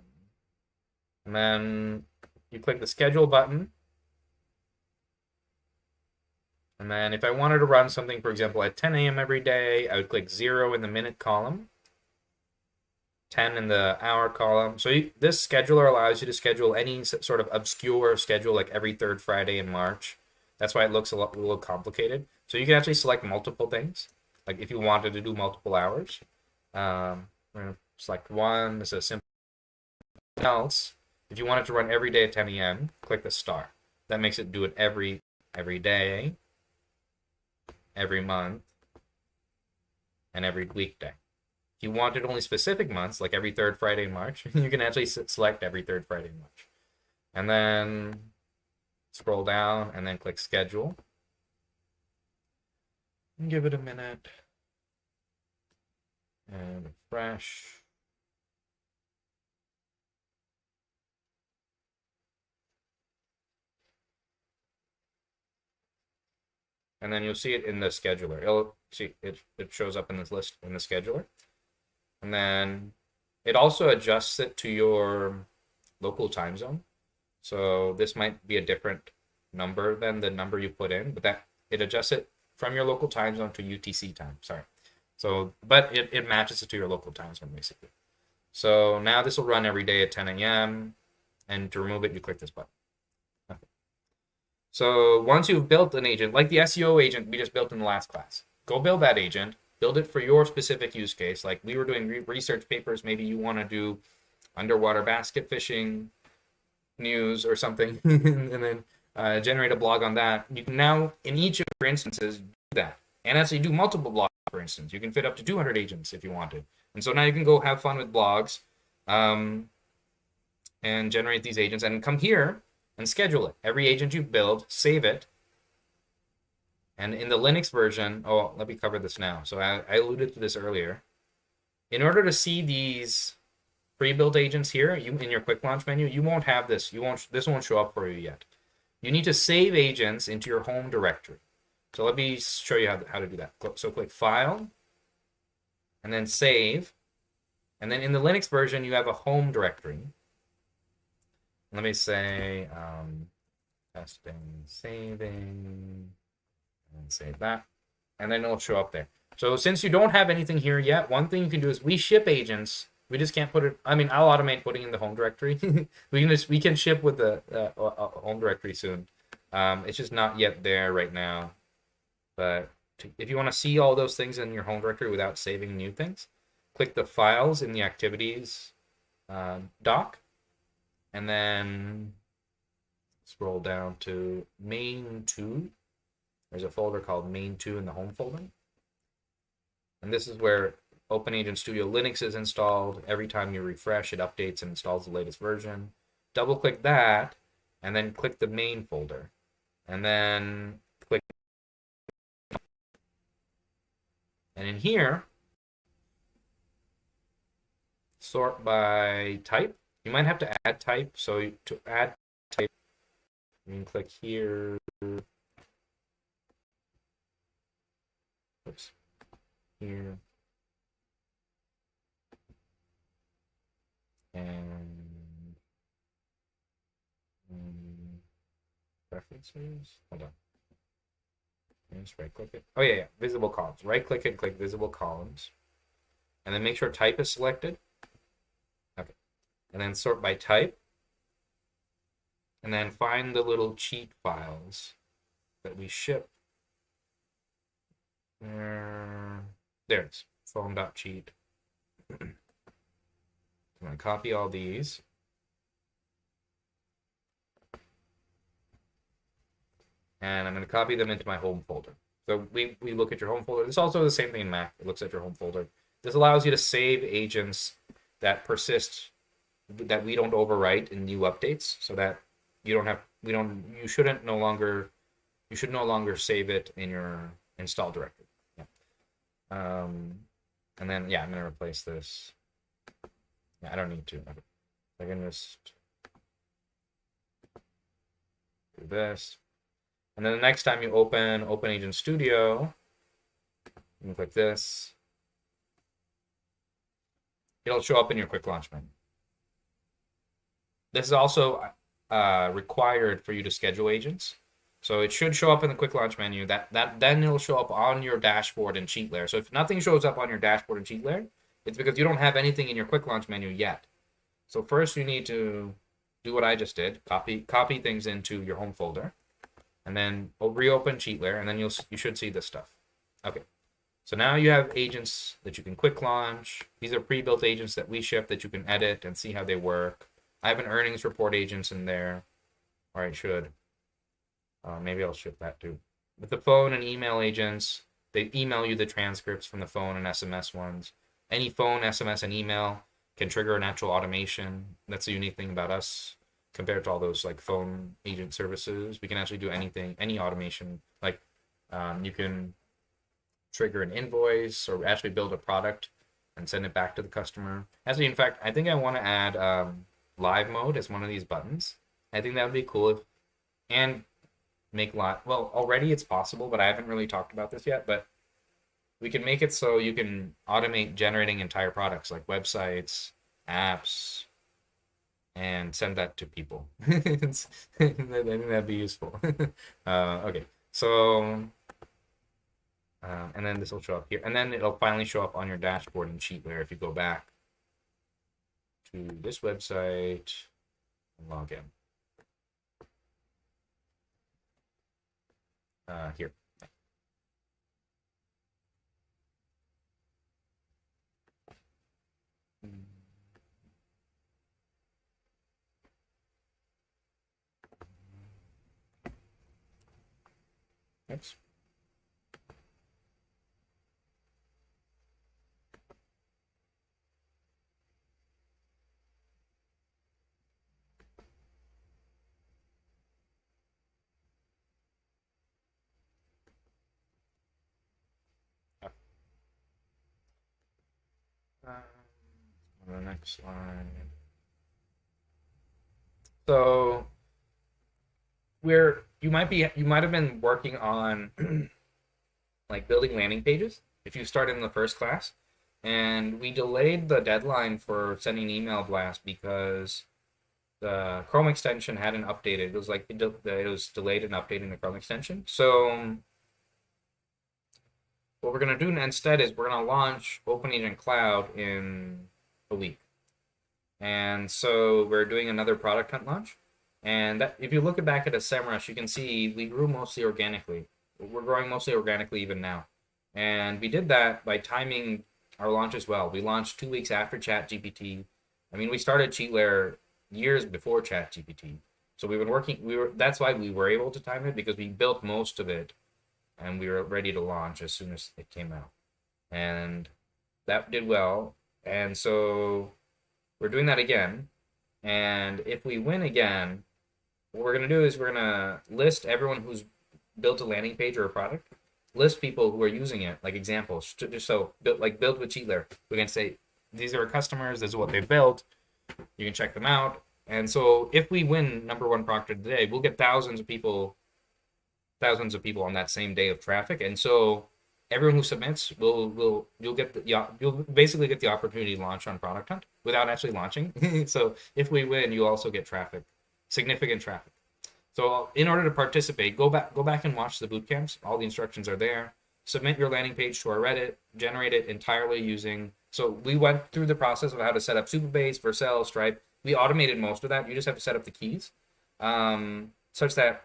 And then you click the schedule button. And then if I wanted to run something, for example, at 10 a.m. every day, I would click 0 in the minute column, 10 in the hour column. So this scheduler allows you to schedule any sort of obscure schedule, like every third Friday in March. That's why it looks a little complicated. So you can actually select multiple things. Like if you wanted to do multiple hours, we're going to select one. This is simple. Else, if you want it to run every day at 10 a.m., click the star. That makes it do it every day, every month, and every weekday. If you wanted only specific months, like every third Friday in March, you can actually select every third Friday in March. And then scroll down and then click schedule. And give it a minute. And refresh. And then you'll see it in the scheduler. It'll see it shows up in this list in the scheduler. And then it also adjusts it to your local time zone. So this might be a different number than the number you put in, but that it adjusts it from your local time zone to UTC time. Sorry. So, but it matches it to your local time zone basically. So now this will run every day at 10 a.m. And to remove it, you click this button. So once you've built an agent, like the SEO agent we just built in the last class, go build that agent, build it for your specific use case. Like we were doing research papers, maybe you want to do underwater basket fishing news or something, and then generate a blog on that. You can now, in each of your instances, do that. And actually do multiple blogs, for instance. You can fit up to 200 agents if you wanted. And so now you can go have fun with blogs and generate these agents and come here and schedule it. Every agent you build, save it. And in the Linux version, let me cover this now. So I alluded to this earlier. In order to see these pre-built agents here, in your quick launch menu, you won't have this. This won't show up for you yet. You need to save agents into your home directory. So let me show you how to do that. So click File, and then Save. And then in the Linux version, you have a home directory. Let me say testing, saving, and save that. And then it'll show up there. So since you don't have anything here yet, one thing you can do is we ship agents. We just can't put it. I mean, I'll automate putting in the home directory. we can ship with the home directory soon. It's just not yet there right now. But if you want to see all those things in your home directory without saving new things, click the files in the activities doc, and then scroll down to main2. There's a folder called main2 in the home folder. And this is where OpenAgent Studio Linux is installed. Every time you refresh, it updates and installs the latest version. Double click that, and then click the main folder. And then click. And in here, sort by type. You might have to add type. So to add type, you can click here. Oops. Here. And preferences. Hold on. Just right click it. Oh yeah, visible columns. Right click and click visible columns. And then make sure type is selected. Okay. And then sort by type. And then find the little cheat files that we ship. There it is. Phone.cheat. I'm going to copy all these. And I'm going to copy them into my home folder. So we look at your home folder. This is also the same thing in Mac. It looks at your home folder. This allows you to save agents that persist, that we don't overwrite in new updates, so that you should no longer save it in your install directory. Yeah. And then yeah, I'm going to replace this. Yeah, I don't need to. I can just do this. And then the next time you open OpenAgent Studio, you can click this. It'll show up in your quick launch menu. This is also required for you to schedule agents. So it should show up in the quick launch menu. Then it'll show up on your dashboard and cheat layer. So if nothing shows up on your dashboard and cheat layer, it's because you don't have anything in your quick launch menu yet. So first you need to do what I just did. Copy things into your home folder. And then reopen cheat layer, and then you should see this stuff. Okay, so now you have agents that you can quick launch. These are pre-built agents that we ship that you can edit and see how they work. I have an earnings report agents in there, or I should. Maybe I'll ship that too. With the phone and email agents, they email you the transcripts from the phone and SMS ones. Any phone, SMS, and email can trigger an actual automation. That's the unique thing about us. Compared to all those like phone agent services, we can actually do anything, any automation. Like you can trigger an invoice or actually build a product and send it back to the customer. Actually, in fact, I think I want to add live mode as one of these buttons. I think that would be cool. And make live. Well, already it's possible, but I haven't really talked about this yet. But we can make it so you can automate generating entire products like websites, apps, and send that to people. I think that'd be useful. Okay, so and then this will show up here, and then it'll finally show up on your dashboard and cheat layer if you go back to this website and log in. Here. Oops. On the next slide. So you might have been working on like building landing pages if you started in the first class, and we delayed the deadline for sending email blast because the Chrome extension hadn't updated. It was like it was delayed in updating the Chrome extension. So what we're going to do instead is we're going to launch OpenAgent Cloud in a week. And so we're doing another product hunt launch. And that, if you look back at a SEMrush, you can see we grew mostly organically. We're growing mostly organically even now. And we did that by timing our launch as well. We launched 2 weeks after ChatGPT. I mean, we started CheatLayer years before ChatGPT. So we've been working, that's why we were able to time it, because we built most of it and we were ready to launch as soon as it came out. And That did well. And so we're doing that again. And if we win again, what we're going to do is we're going to list everyone who's built a landing page or a product, list people who are using it, like examples. Just so, build with cheat layer. We can say, these are our customers, this is what they've built. You can check them out. And so if we win number one proctor today, we'll get thousands of people on that same day of traffic. And so everyone who submits you'll basically get the opportunity to launch on Product Hunt without actually launching. So if we win, you also get traffic, significant traffic. So in order to participate, go back and watch the boot camps. All the instructions are there. Submit your landing page to our Reddit, generate it entirely using. So we went through the process of how to set up Supabase, Vercel, Stripe. We automated most of that. You just have to set up the keys, such that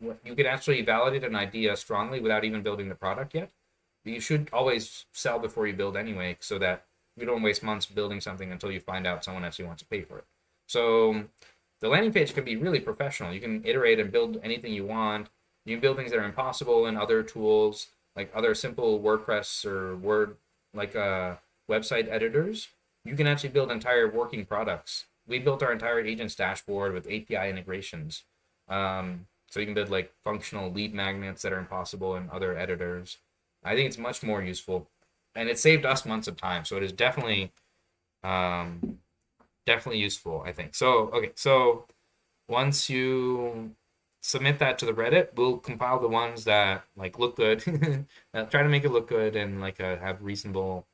you can actually validate an idea strongly without even building the product yet. You should always sell before you build anyway, so that you don't waste months building something until you find out someone actually wants to pay for it. So the landing page can be really professional. You can iterate and build anything you want. You can build things that are impossible in other tools, like other simple WordPress or Word, like website editors. You can actually build entire working products. We built our entire agents dashboard with API integrations. So you can build like functional lead magnets that are impossible in other editors. I think it's much more useful, and it saved us months of time. So it is definitely useful, I think. So okay, so once you submit that to the Reddit, we'll compile the ones that like look good. Try to make it look good and like have reasonable.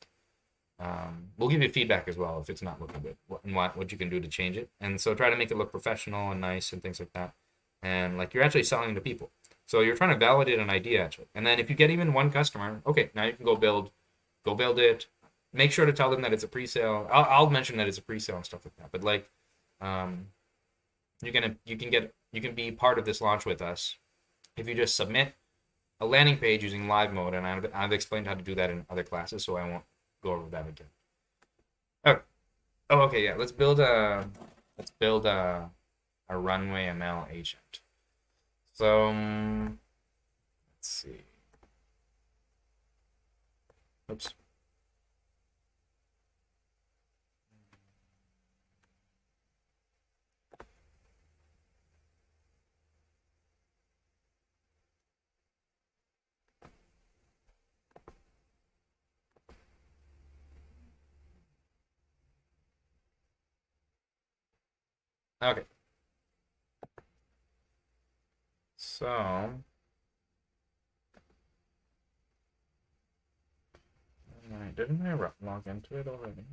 We'll give you feedback as well if it's not looking good, and what you can do to change it. And so try to make it look professional and nice and things like that. And like you're actually selling to people. So you're trying to validate an idea actually. And then if you get even one customer, okay, now you can go build it. Make sure to tell them that it's a pre-sale. I'll mention that it's a pre-sale and stuff like that. But like, you can be part of this launch with us if you just submit a landing page using live mode. And I've explained how to do that in other classes, so I won't go over that again. Oh, okay, yeah. Let's build a runway ML agent. So let's see. Oops. Okay. So didn't I log into it already?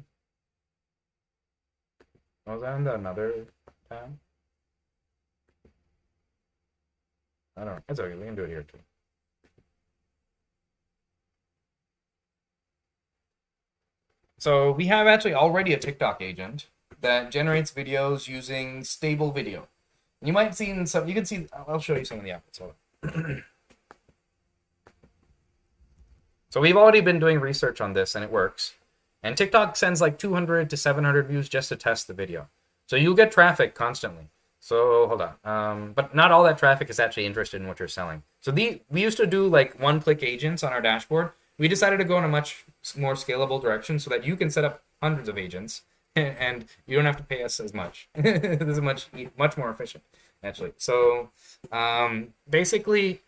Was that in another tab? I don't know. It's okay. We can do it here too. So we have actually already a TikTok agent that generates videos using stable video. You might see in some. You can see. I'll show you some of the outputs. So we've already been doing research on this, and it works. And TikTok sends like 200 to 700 views just to test the video. So you'll get traffic constantly. So hold on. But not all that traffic is actually interested in what you're selling. So we used to do like one-click agents on our dashboard. We decided to go in a much more scalable direction so that you can set up hundreds of agents and you don't have to pay us as much. This is much more efficient, actually. So basically,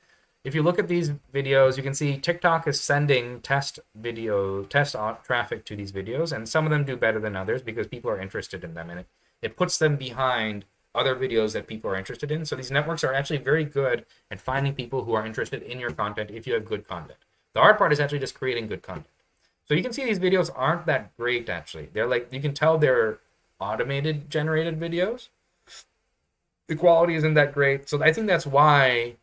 if you look at these videos, you can see TikTok is sending test traffic to these videos, and some of them do better than others because people are interested in them, and it puts them behind other videos that people are interested in. So these networks are actually very good at finding people who are interested in your content if you have good content. The hard part is actually just creating good content. So you can see these videos aren't that great, actually. They're like, you can tell they're automated generated videos. The quality isn't that great. So I think that's why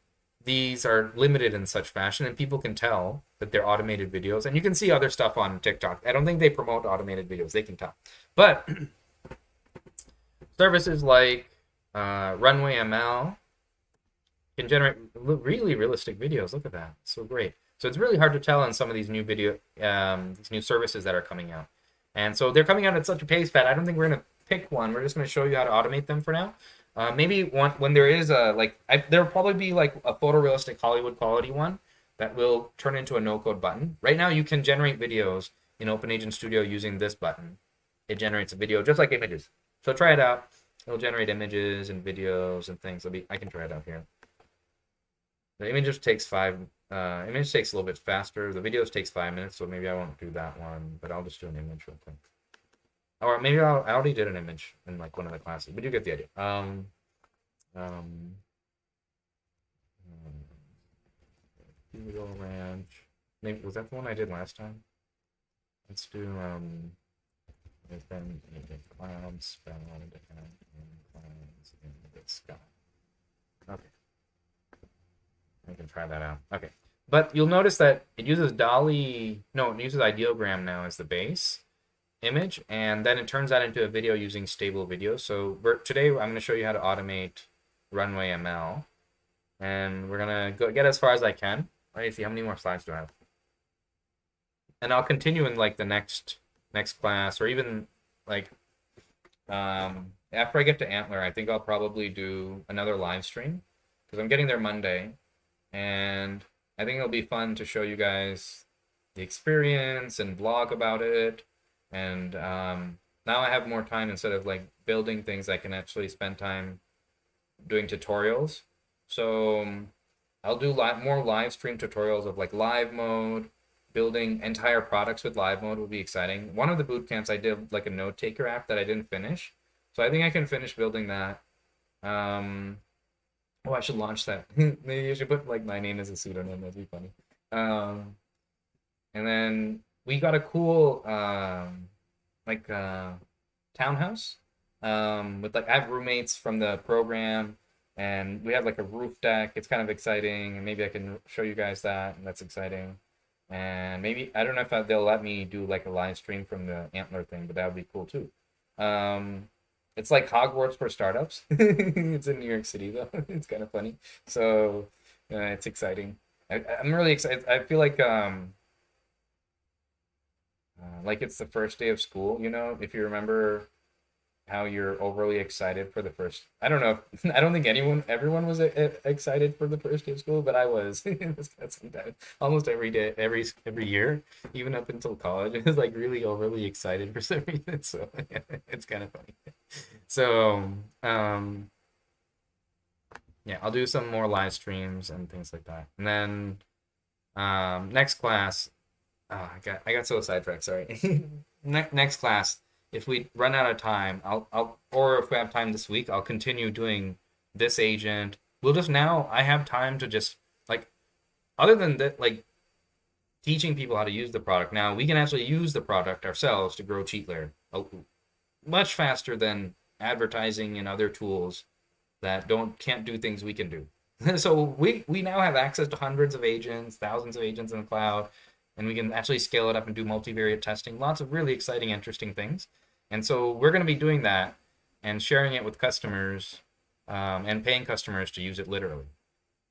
these are limited in such fashion, and people can tell that they're automated videos. And you can see other stuff on TikTok. I don't think they promote automated videos. They can tell. But services like Runway ML can generate really realistic videos. Look at that. So great. So it's really hard to tell on some of these new these new services that are coming out. And so they're coming out at such a pace that I don't think we're going to pick one. We're just going to show you how to automate them for now. Maybe when there is there'll probably be like a photorealistic Hollywood quality one that will turn into a no-code button. Right now, you can generate videos in OpenAgent Studio using this button, it generates a video just like images. So try it out. It'll generate images and videos and things. I can try it out here. The image takes image takes a little bit faster. The videos takes 5 minutes, so maybe I won't do that one, but I'll just do an image real quick. Or maybe I already did an image in like one of the classes, but you get the idea. Eagle Ranch. Maybe was that the one I did last time? Let's do there's been clouds found and clouds in the sky. Okay. I can try that out. Okay. But you'll notice that it uses it uses ideogram now as the base image, and then it turns that into a video using stable video. So today I'm going to show you how to automate runway ML, and we're going to get as far as I can. Let me see, how many more slides do I have? And I'll continue in like the next class, or even like after I get to Antler, I think I'll probably do another live stream because I'm getting there Monday, and I think it'll be fun to show you guys the experience and blog about it. And now I have more time. Instead of like building things, I can actually spend time doing tutorials. So I'll do more live stream tutorials of like live mode. Building entire products with live mode will be exciting. One of the boot camps I did like a note taker app that I didn't finish. So I think I can finish building that. Oh, I should launch that. Maybe I should put like my name as a pseudonym. That'd be funny. And then we got a cool townhouse with like I have roommates from the program, and we have like a roof deck. It's kind of exciting, and maybe I can show you guys that, and that's exciting. And maybe I don't know if they'll let me do like a live stream from the Antler thing, but that would be cool too. It's like Hogwarts for startups. It's in New York City though. It's kind of funny. So it's exciting. I'm really excited. I feel like it's the first day of school. You know, if you remember how you're overly excited for the first. I don't know. I don't think everyone was excited for the first day of school, but I was. It was sometimes almost every day, every year, even up until college. I was like really overly excited for some reason. So it's kind of funny. So yeah, I'll do some more live streams and things like that. And then next class, I got so sidetracked. Sorry. Next class. If we run out of time, or if we have time this week, I'll continue doing this agent. I have time to just like, other than that, like teaching people how to use the product. Now we can actually use the product ourselves to grow CheatLayer much faster than advertising and other tools that can't do things we can do. So we now have access to hundreds of agents, thousands of agents in the cloud, and we can actually scale it up and do multivariate testing. Lots of really exciting, interesting things. And so we're going to be doing that and sharing it with customers and paying customers to use it literally.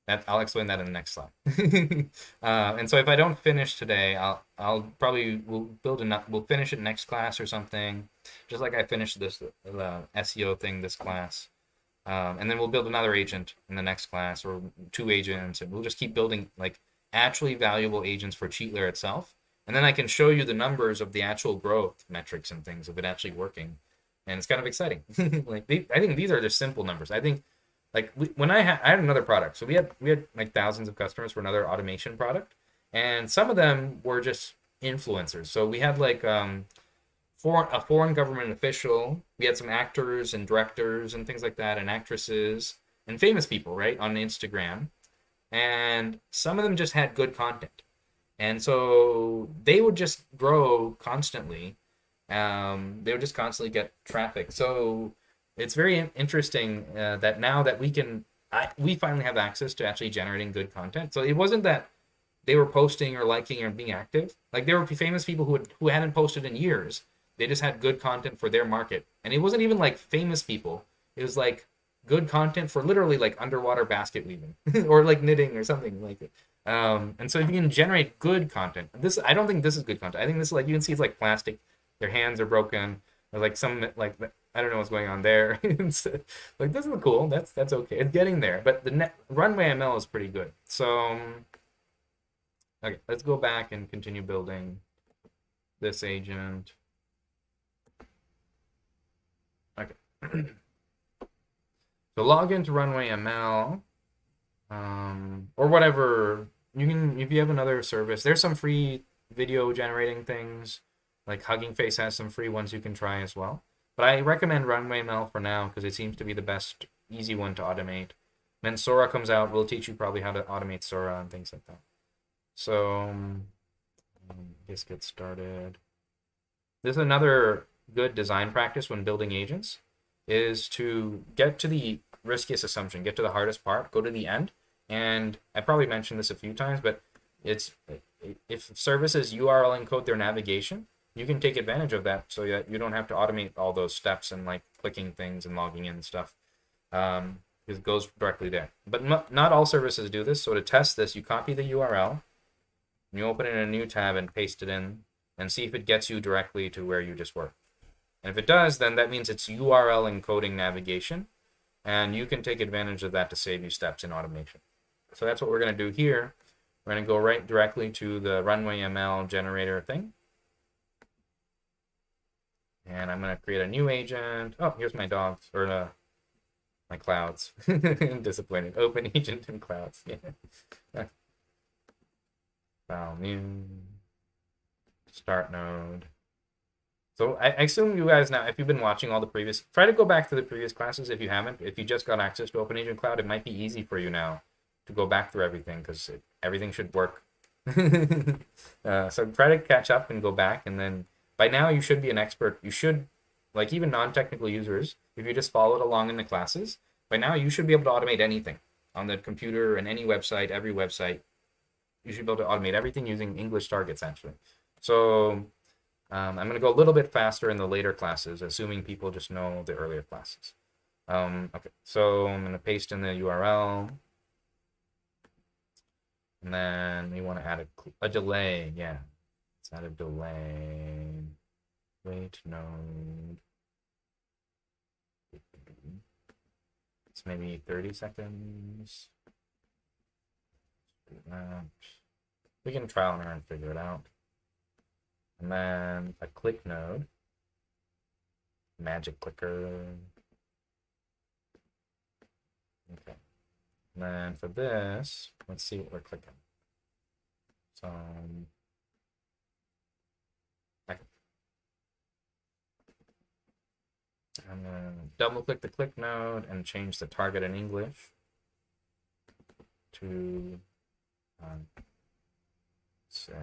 I'll explain that in the next slide. And so if I don't finish today, we'll finish it next class or something, just like I finished this SEO thing this class. And then we'll build another agent in the next class, or 2 agents, and we'll just keep building like actually valuable agents for CheatLayer itself. And then I can show you the numbers of the actual growth metrics and things of it actually working. And it's kind of exciting. I think these are just simple numbers. I think like when I had another product. So we had like thousands of customers for another automation product. And some of them were just influencers. So we had like a foreign government official. We had some actors and directors and things like that, and actresses and famous people, right, on Instagram. And some of them just had good content. And so they would just grow constantly. They would just constantly get traffic. So it's very interesting that now that we finally have access to actually generating good content. So it wasn't that they were posting or liking or being active. Like there were famous people who hadn't posted in years. They just had good content for their market. And it wasn't even like famous people. It was like good content for literally like underwater basket weaving or like knitting or something like it. And so if you can generate good content, I don't think this is good content. I think this is like, you can see it's like plastic. Their hands are broken. Or like some, like, I don't know what's going on there. Like, this is cool. That's okay. It's getting there. But the runway ML is pretty good. So, okay, let's go back and continue building. this agent. Okay. So log into Runway ML, or whatever. You can, if you have another service, there's some free video generating things, like Hugging Face has some free ones you can try as well. But I recommend Runway ML for now because it seems to be the best easy one to automate. Then Sora comes out, we'll teach you probably how to automate Sora and things like that. So let's get started. This is another good design practice when building agents, is to get to the riskiest assumption, get to the hardest part, go to the end. And I probably mentioned this a few times, but it's, if services URL encode their navigation, you can take advantage of that so that you don't have to automate all those steps and like clicking things and logging in and stuff. It goes directly there. But not all services do this. So to test this, you copy the URL, and you open it in a new tab and paste it in and see if it gets you directly to where you just were. And if it does, then that means it's URL encoding navigation, and you can take advantage of that to save you steps in automation. So that's what we're going to do here. We're going to go right directly to the Runway ML generator thing. And I'm going to create a new agent. Oh, here's my dogs, or my clouds. I'm disappointed. Open agent in clouds. Yeah. File new. Start node. So I assume you guys now, if you've been watching all the previous, try to go back to the previous classes if you haven't. If you just got access to Open Agent Cloud, it might be easy for you now to go back through everything because everything should work. So try to catch up and go back, and then by now you should be an expert. You should, like even non-technical users, if you just followed along in the classes, by now you should be able to automate anything on the computer and any website, every website. You should be able to automate everything using English targets, actually. So I'm going to go a little bit faster in the later classes, assuming people just know the earlier classes. Okay, so I'm going to paste in the URL. And then we want to add a delay. Yeah, let's add a delay. Wait node. It's maybe 30 seconds. We can trial and error and figure it out. And then a click node, magic clicker. Okay. And then for this, let's see what we're clicking. So, I'm gonna double click the click node and change the target in English to say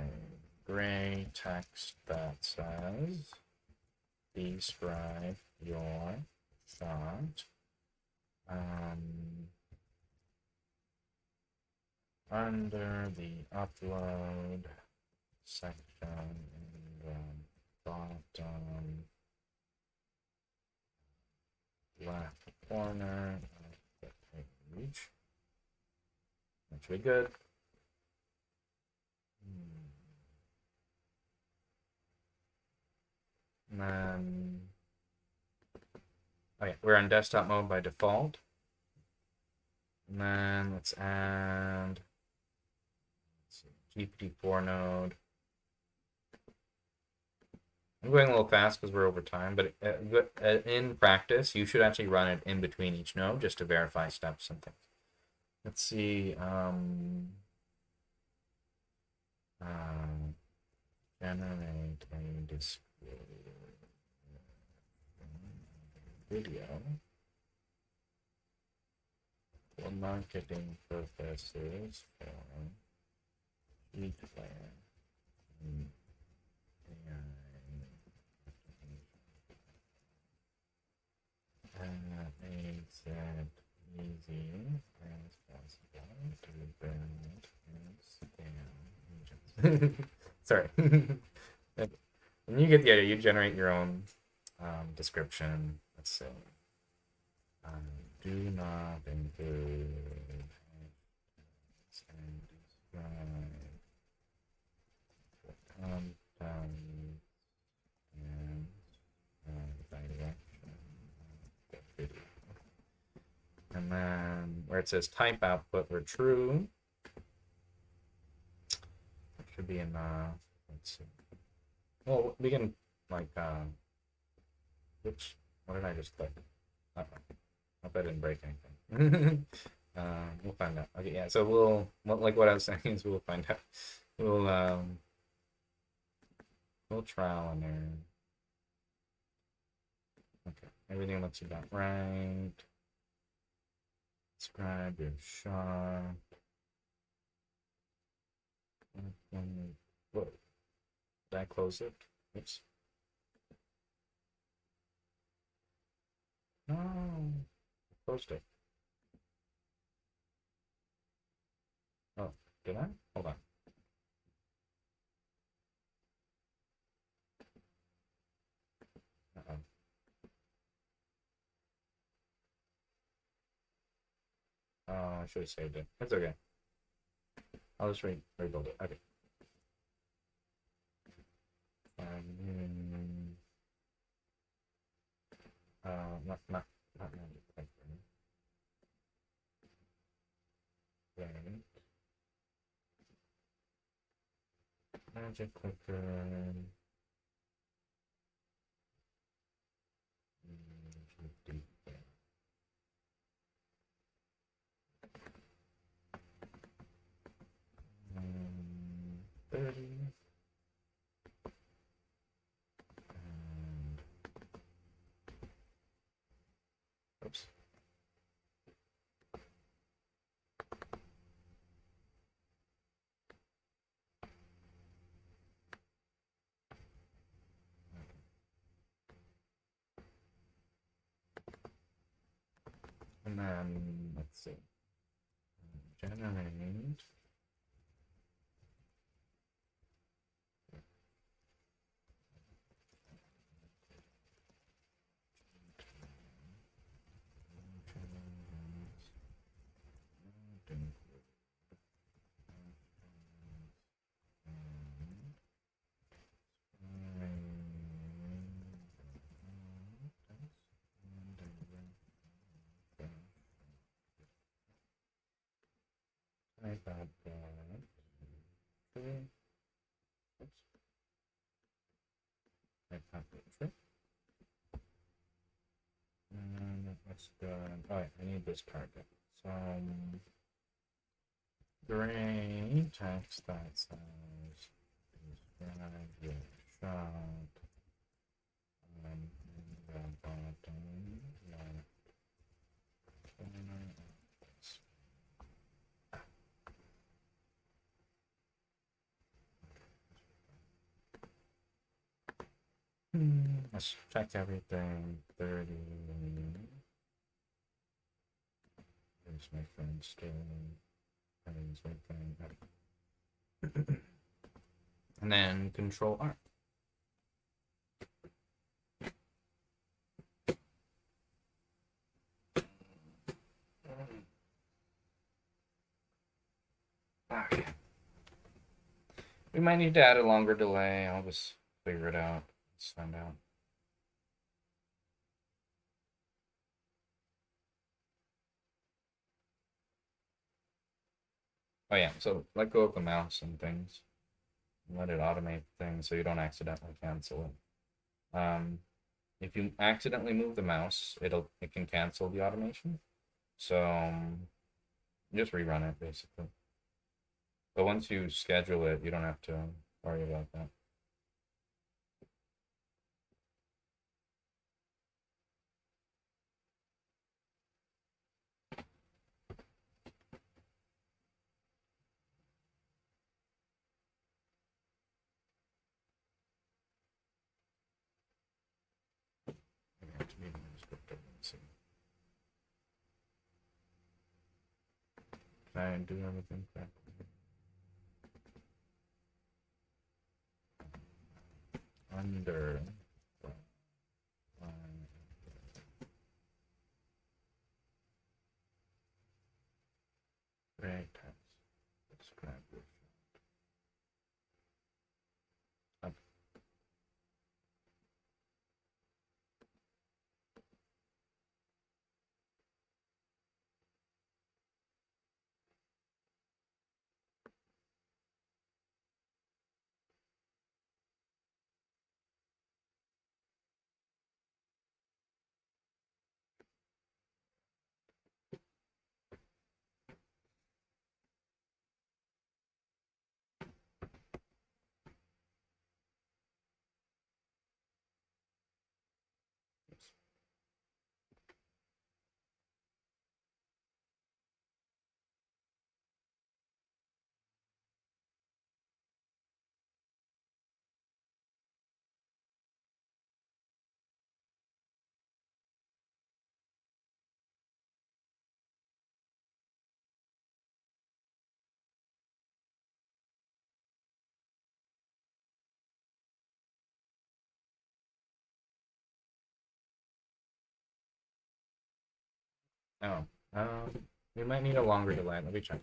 gray text that says describe your thought under the upload section in the bottom left corner of the page. That should be good. And then, okay, we're on desktop mode by default. And then let's add GPT-4 node. I'm going a little fast because we're over time, but in practice, you should actually run it in between each node just to verify steps and things. Let's see. Generate a display video for marketing purposes for each player. Makes it easy as possible to build and scale agents. Sorry. When you get the idea, you generate your own description. Let's say, do not include and describe the content and direction of the video. And then where it says type output or true, it should be enough. Let's see. Well, we can like oops, what did I just click? Uh, hope I didn't break anything. We'll find out. Okay, yeah. So like what I was saying is we'll find out. We'll we'll trial and error. Okay, everything looks about right. Describe your shot. Whoa, did I close it? Oops. No, I closed it. Oh, did I? Hold on. Uh-oh. Oh, I should have saved it. That's okay. I'll just rebuild it. Okay. Not magic clicker. Right. Magic clicker. Um, 30. And, oops. And then let's see. Generate. I got that. Okay. Oops. I got that. And let's go. Oh, I need this target. So, gray text that says describe your shot. In the bottom left corner of this. Let's check everything. 30. There's my friend still. Everything's working. And then Control R. Okay. We might need to add a longer delay. I'll just figure it out. Let's find out. Oh yeah, so let go of the mouse and things. Let it automate things so you don't accidentally cancel it. If you accidentally move the mouse, it can cancel the automation. So just rerun it basically. But once you schedule it, you don't have to worry about that. I have to be in the script and see. Can I do everything correctly? Under right text. Describe this. Okay. Oh, we might need a longer delay. Let me check.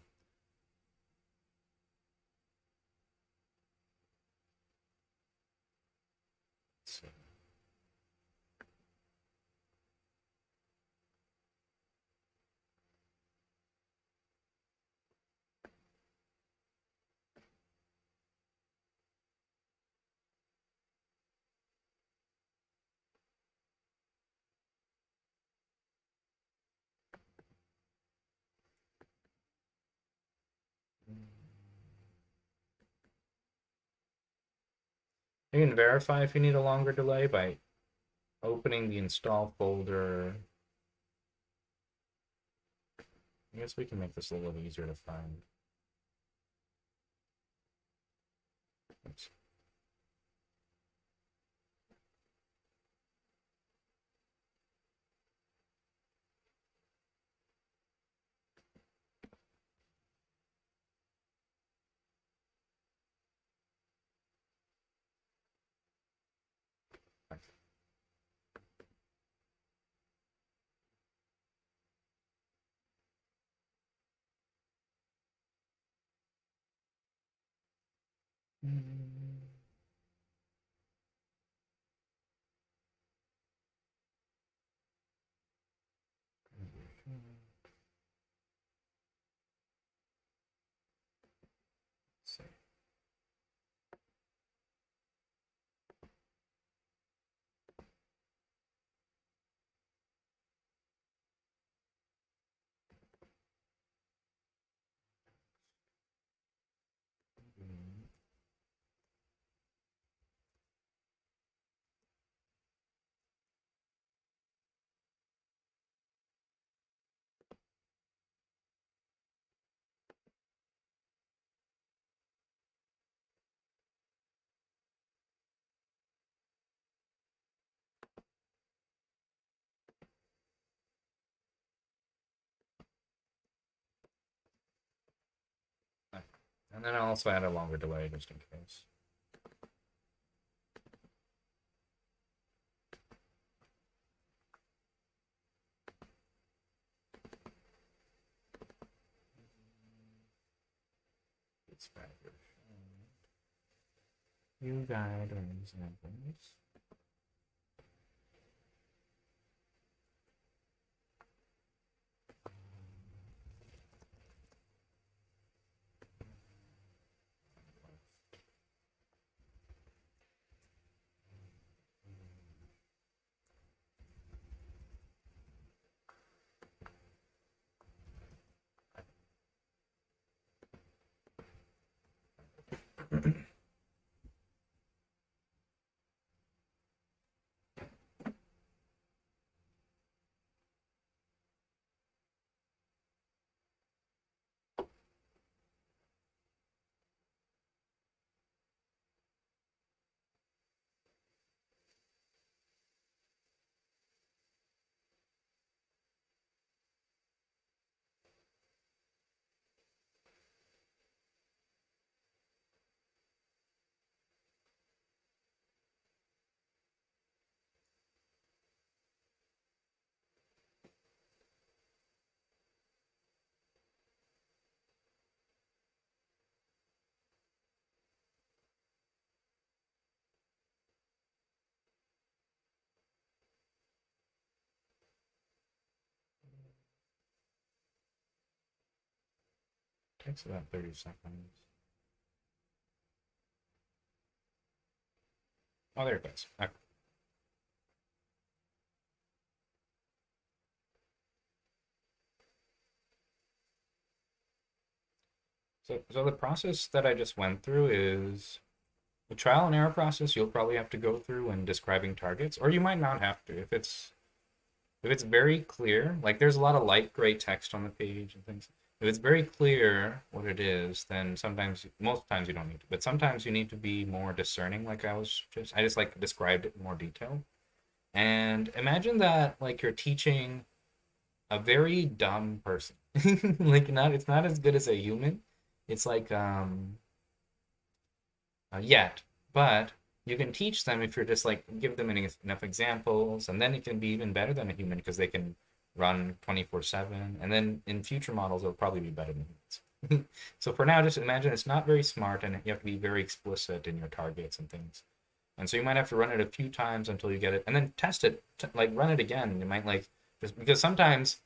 Let's see. You can verify if you need a longer delay by opening the install folder. I guess we can make this a little easier to find. Oops. Let's see. And then I'll also add a longer delay just in case. It's bad. You guide or examples. Takes about 30 seconds. Oh, there it goes. Okay. So the process that I just went through is the trial and error process you'll probably have to go through when describing targets, or you might not have to if it's very clear, like there's a lot of light gray text on the page and things. If it's very clear what it is, then most times you don't need to, but sometimes you need to be more discerning. Like I just like described it in more detail. And imagine that like you're teaching a very dumb person, like it's not as good as a human. It's like yet, but you can teach them if you're just like give them enough examples, and then it can be even better than a human because they can run 24/7. And then in future models, it'll probably be better than humans. So for now, just imagine it's not very smart and you have to be very explicit in your targets and things. And so you might have to run it a few times until you get it and then test it, like run it again. You might like, just because sometimes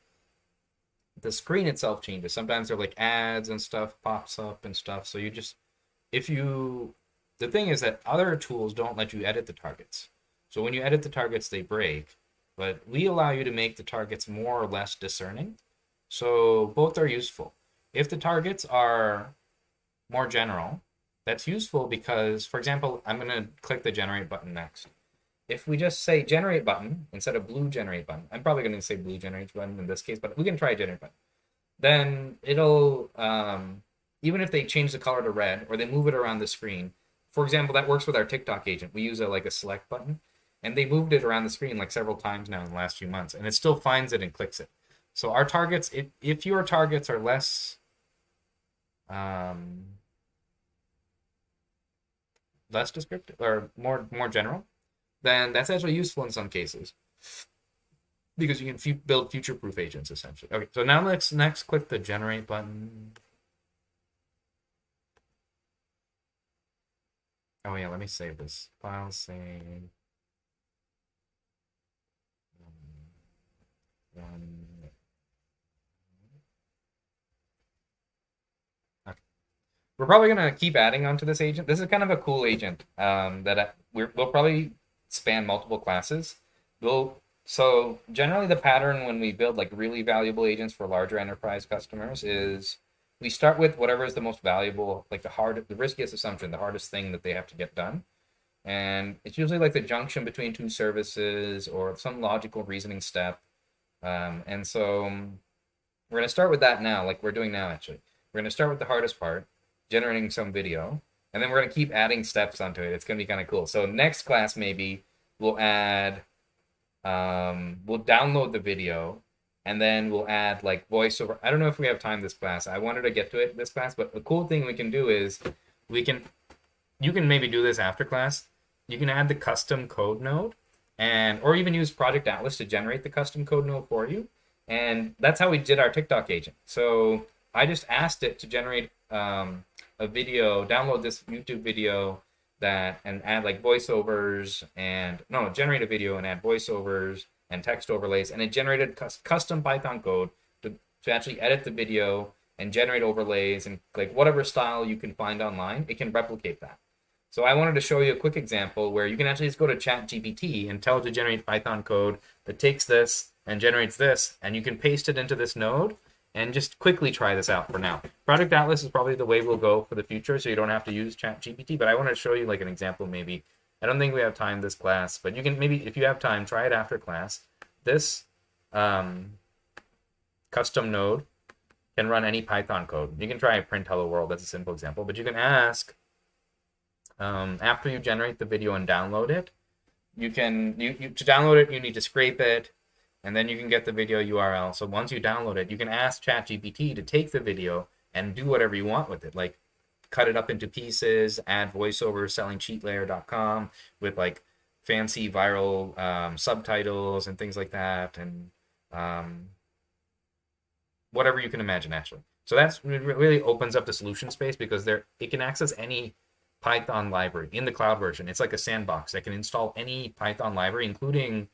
the screen itself changes. Sometimes there are like ads and stuff pops up and stuff. So you just, if you, the thing is that other tools don't let you edit the targets. So when you edit the targets, they break. But we allow you to make the targets more or less discerning. So both are useful. If the targets are more general, that's useful because, for example, I'm going to click the generate button next. If we just say generate button instead of blue generate button, I'm probably going to say blue generate button in this case, but we can try generate button. Then it'll, even if they change the color to red or they move it around the screen, for example, that works with our TikTok agent. We use like a select button, and they moved it around the screen like several times now in the last few months, and it still finds it and clicks it. So our targets, if your targets are less less descriptive or more general, then that's actually useful in some cases because you can build future-proof agents essentially. Okay, so now let's next click the generate button. Oh yeah, let me save this. File save. Okay. We're probably gonna keep adding onto this agent. This is kind of a cool agent that we'll probably span multiple classes. So generally the pattern when we build like really valuable agents for larger enterprise customers is we start with whatever is the most valuable, like the riskiest assumption, the hardest thing that they have to get done. And it's usually like the junction between two services or some logical reasoning step. And so we're going to start with that now, like we're doing now actually. We're going to start with the hardest part, generating some video, and then we're going to keep adding steps onto it. It's going to be kind of cool. So next class maybe we'll add, we'll download the video, and then we'll add like voiceover. I don't know if we have time this class. I wanted to get to it this class, but a cool thing we can do is you can maybe do this after class. You can add the custom code node or even use Project Atlas to generate the custom code node for you. And that's how we did our TikTok agent. So I just asked it to generate a video, download this YouTube video and add like voiceovers generate a video and add voiceovers and text overlays. And it generated custom Python code to actually edit the video and generate overlays and like whatever style you can find online, it can replicate that. So I wanted to show you a quick example where you can actually just go to ChatGPT and tell it to generate Python code that takes this and generates this, and you can paste it into this node and just quickly try this out for now. Project Atlas is probably the way we'll go for the future, so you don't have to use ChatGPT, but I want to show you like an example maybe. I don't think we have time this class, but you can maybe, if you have time, try it after class. This custom node can run any Python code. You can try print hello world, that's a simple example, but you can ask, after you generate the video and download it, to download it, you need to scrape it, and then you can get the video URL. So once you download it, you can ask ChatGPT to take the video and do whatever you want with it, like cut it up into pieces, add voiceovers, sellingcheatlayer.com with like fancy viral subtitles and things like that, and whatever you can imagine actually. So that's really opens up the solution space because it can access any Python library in the cloud version. It's like a sandbox that can install any Python library, including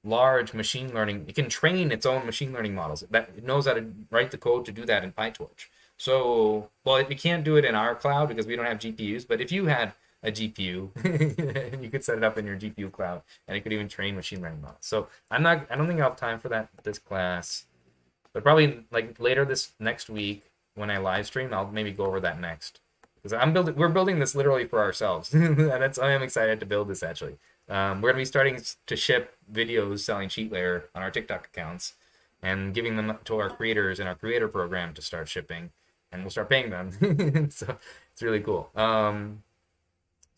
large machine learning. It can train its own machine learning models. That it knows how to write the code to do that in PyTorch. So, well, it can't do it in our cloud because we don't have GPUs. But if you had a GPU, you could set it up in your GPU cloud, and it could even train machine learning models. So I don't think I'll have time for that this class, but probably like later this next week when I live stream, I'll maybe go over that next. Because we're building this literally for ourselves. I am excited to build this actually. We're gonna be starting to ship videos selling CheatLayer on our TikTok accounts and giving them to our creators in our creator program to start shipping, and we'll start paying them. So it's really cool.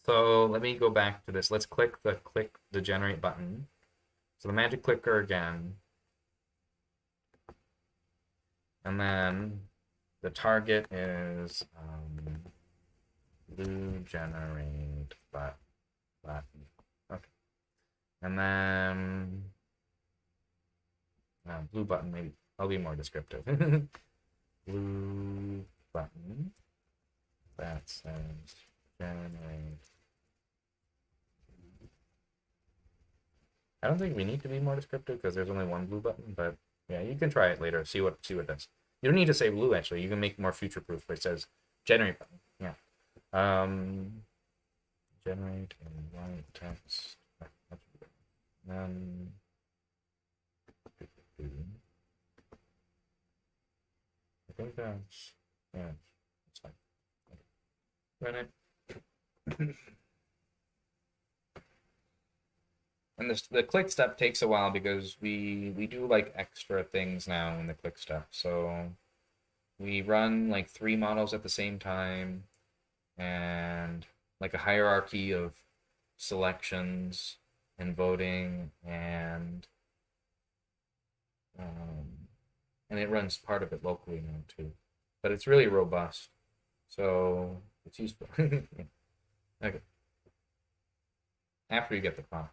So let me go back to this. Let's click the generate button. So the magic clicker again, and then the target is blue generate button. Okay. And then Blue button, maybe. I'll be more descriptive. Blue button that says generate. I don't think we need to be more descriptive because there's only one blue button, but yeah, you can try it later. See what it does. You don't need to say blue actually. You can make it more future proof where it says generate button. Yeah. Generate in white text. Then I think that's yeah, it's fine. Run it. And the click step takes a while because we do like extra things now in the click step. So we run like 3 models at the same time and like a hierarchy of selections and voting um, and it runs part of it locally now too. But it's really robust, so it's useful. Okay. After you get the prompt.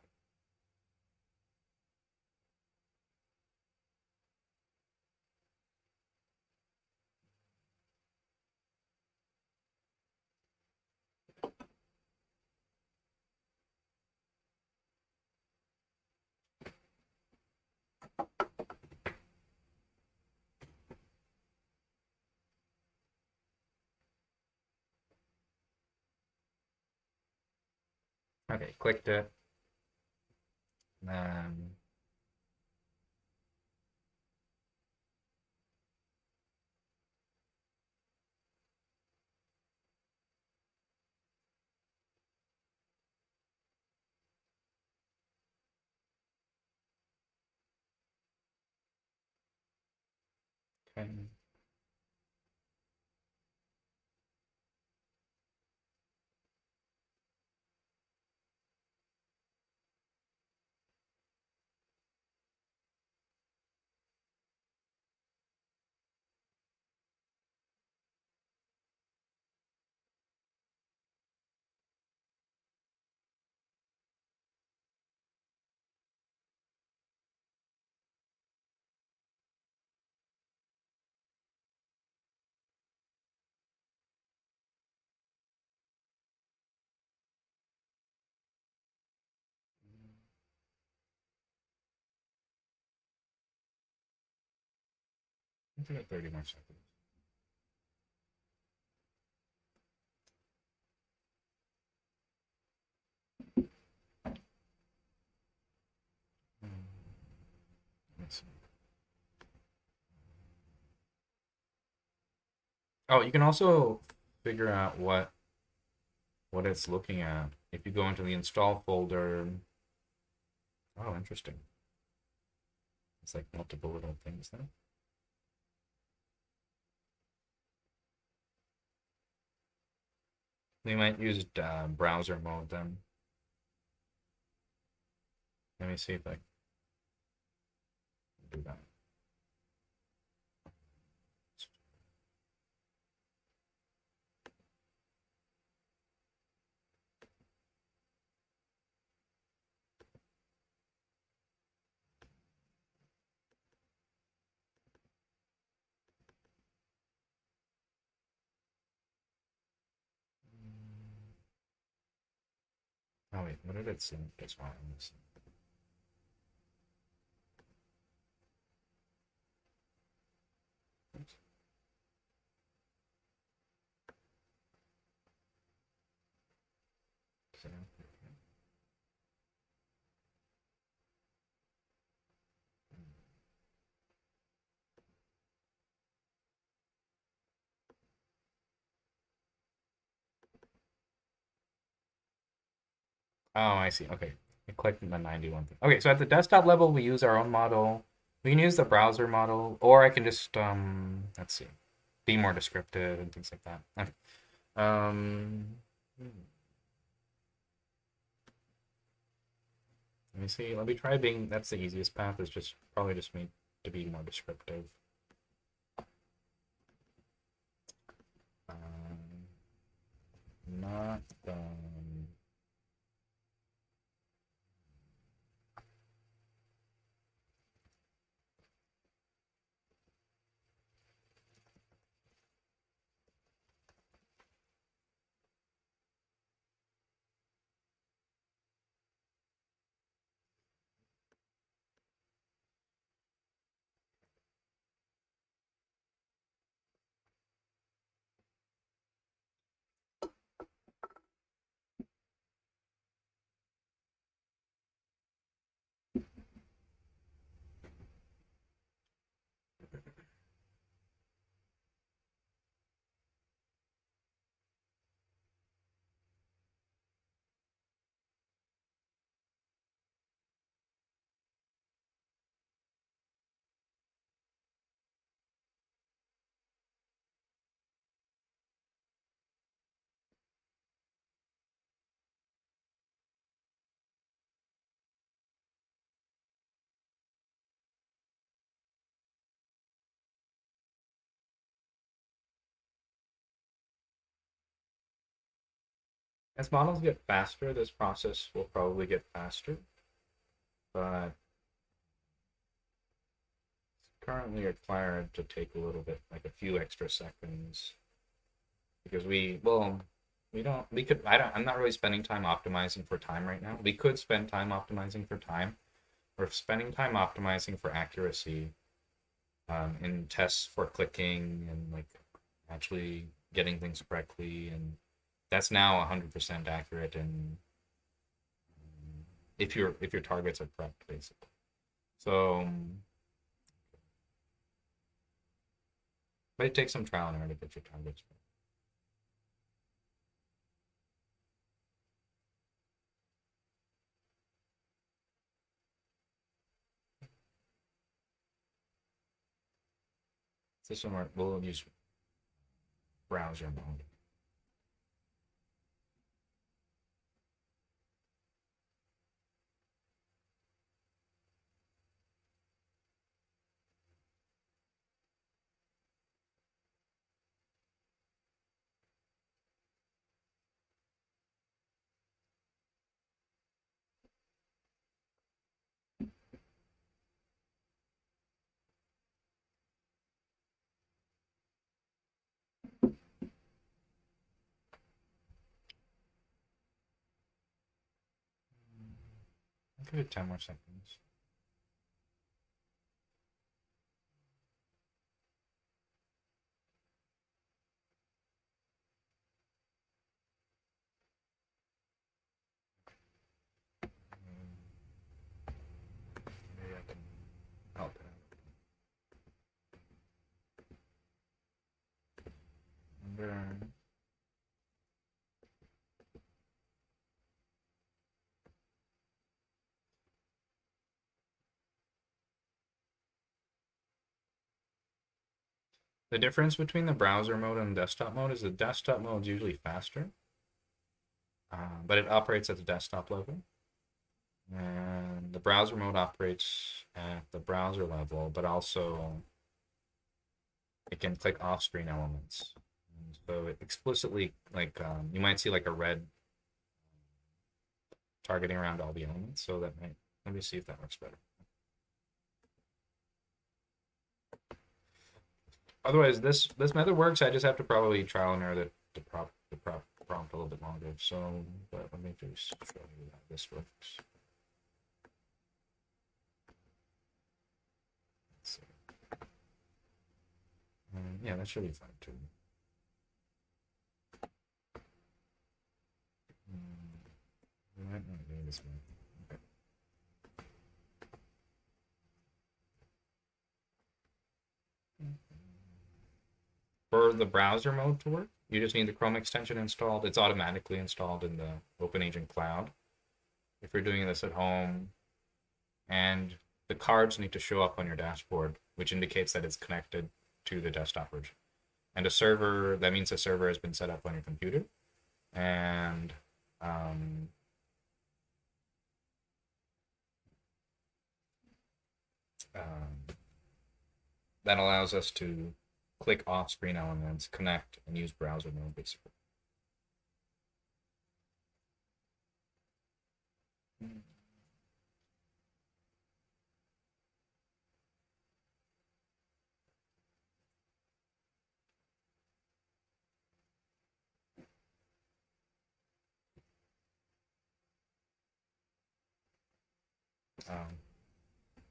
Okay, clicked it. Um, okay. I think 30 more seconds. Let's see. Oh, you can also figure out what it's looking at if you go into the install folder. Oh, interesting. It's like multiple little things there. We might use browser mode then. Let me see if I can do that. Oh wait, what did it say? That's why I'm missing. Oops. Oh, I see. Okay. I clicked the 91 thing. Okay, so at the desktop level, we use our own model. We can use the browser model, or I can just let's see, be more descriptive and things like that. Okay. Hmm. Let me see. Let me try being. That's the easiest path. Is just probably just me to be more descriptive. Um, not As models get faster, this process will probably get faster, but it's currently required to take a little bit, like a few extra seconds, because I'm not really spending time optimizing for time right now. We could spend time optimizing for time. We're spending time optimizing for accuracy, in tests for clicking and like actually getting things correctly, and that's now 100% accurate, and if your targets are correct, basically. So, but it takes some trial and error to get your targets right. This one we'll use browser mode. I'll give it 10 more seconds. Maybe I can help it out. The difference between the browser mode and desktop mode is the desktop mode is usually faster, but it operates at the desktop level. And the browser mode operates at the browser level, but also it can click off-screen elements. And so it explicitly, like, you might see like a red targeting around all the elements. So that might, let me see if that works better. Otherwise, this method works. I just have to probably trial and error the prompt a little bit longer. So, but let me just show you how this works. Let's see. Yeah, that should be fine too. We might not do this one. Okay. For the browser mode to work, you just need the Chrome extension installed. It's automatically installed in the OpenAgent Cloud. If you're doing this at home, and the cards need to show up on your dashboard, which indicates that it's connected to the desktop version. And a server, that means a server has been set up on your computer. And that allows us to click off-screen elements, connect, and use browser mode, basically.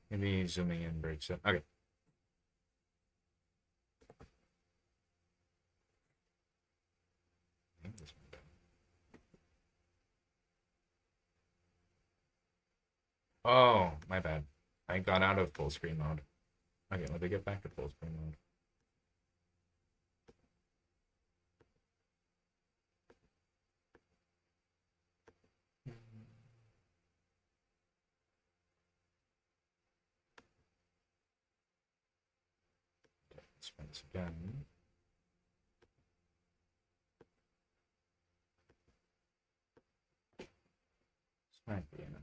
Maybe zooming in breaks it. Okay. Oh, my bad. I got out of full screen mode. Okay, let me get back to full screen mode. Okay, let's try this again. This might be enough.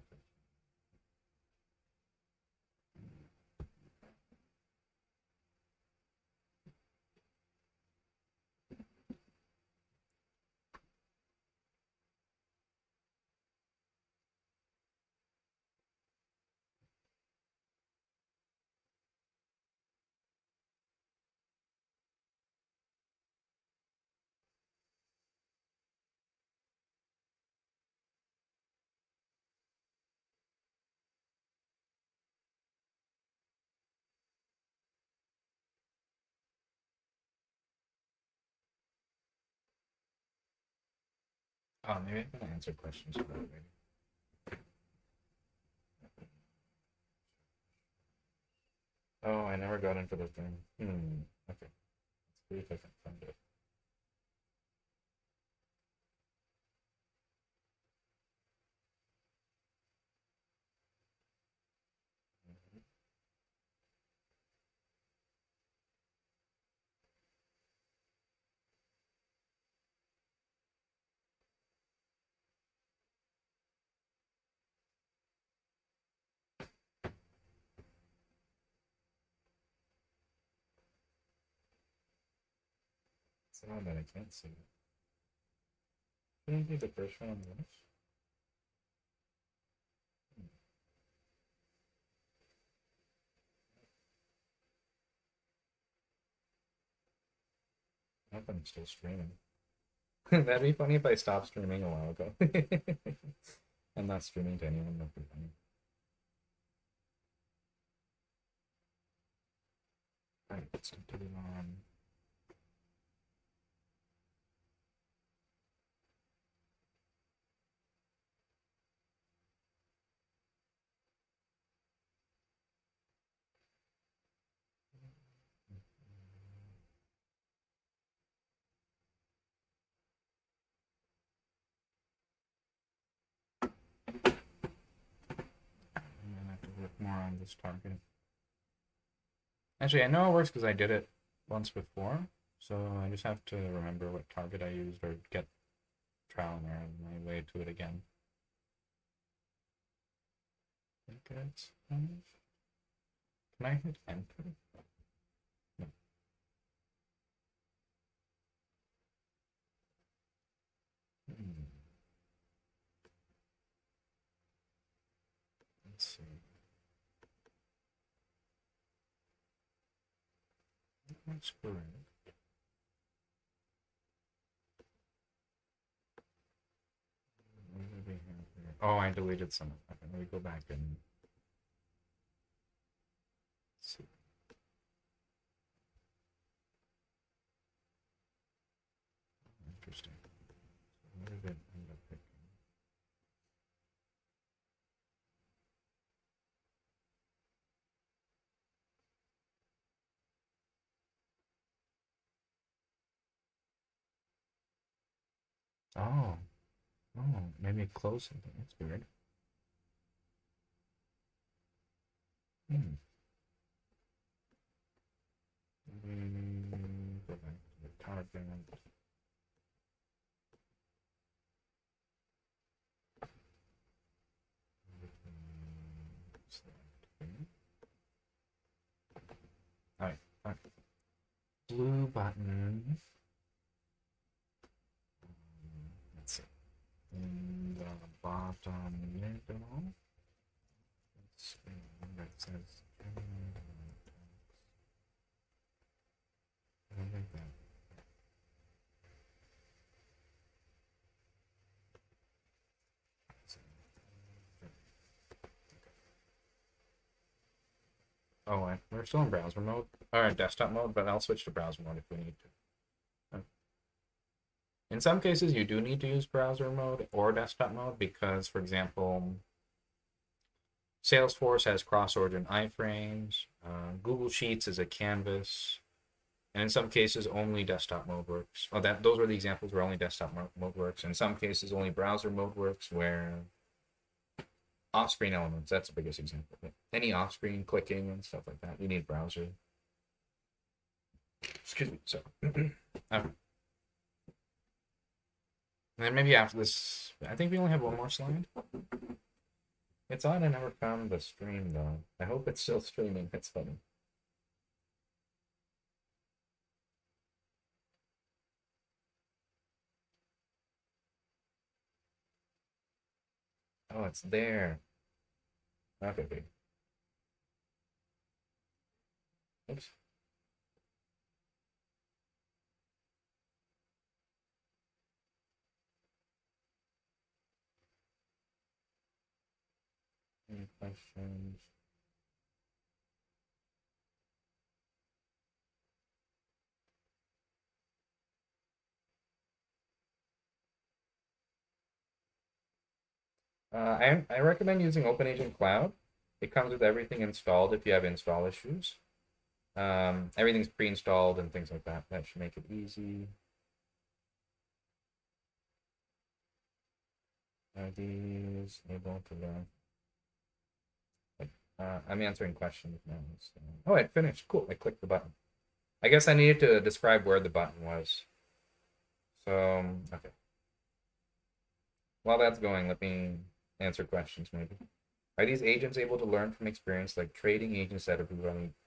Oh, maybe I can answer questions for that later. Oh, I never got into the thing. Okay. Let's see if I can find it. It's odd that I can't see it. Shouldn't it be the first one on the list? Nope, I'm still streaming. That'd be funny if I stopped streaming a while ago. I'm not streaming to anyone. That'd be funny. Alright, let's continue on. I'm gonna have to work more on this target. Actually, I know it works because I did it once before, so I just have to remember what target I used or get trial and error my way to it again. I think it's finished. Can I hit enter? No. Let's see. That's correct. What did we have here? Oh, I deleted some. Okay, let me go back and see. Interesting. Where did it end up picking? Oh, oh, maybe it closed something. That's weird. Go back to the target. Alright, alright. Blue button. Let's see. In the bottom middle. Let's see. That says I don't think that. Oh, we're still in browser mode. Or desktop mode, but I'll switch to browser mode if we need to. In some cases, you do need to use browser mode or desktop mode because, for example, Salesforce has cross-origin iframes. Google Sheets is a canvas. And in some cases, only desktop mode works. Oh, those were the examples where only desktop mode works. In some cases, only browser mode works, where off-screen elements, that's the biggest example. Any off-screen clicking and stuff like that, you need browser. Excuse me. So, and then maybe after this, I think we only have one more slide. It's odd I never found the stream, though. I hope it's still streaming. It's funny. Oh, it's there. Okay, big. Oops. Any questions? I recommend using OpenAgent Cloud. It comes with everything installed if you have install issues. Everything's pre-installed and things like that. That should make it easy. Are these able to learn? I'm answering questions now. So. Oh, it finished. Cool. I clicked the button. I guess I needed to describe where the button was. So, okay. While that's going, let me answer questions maybe. Are these agents able to learn from experience like trading agents that have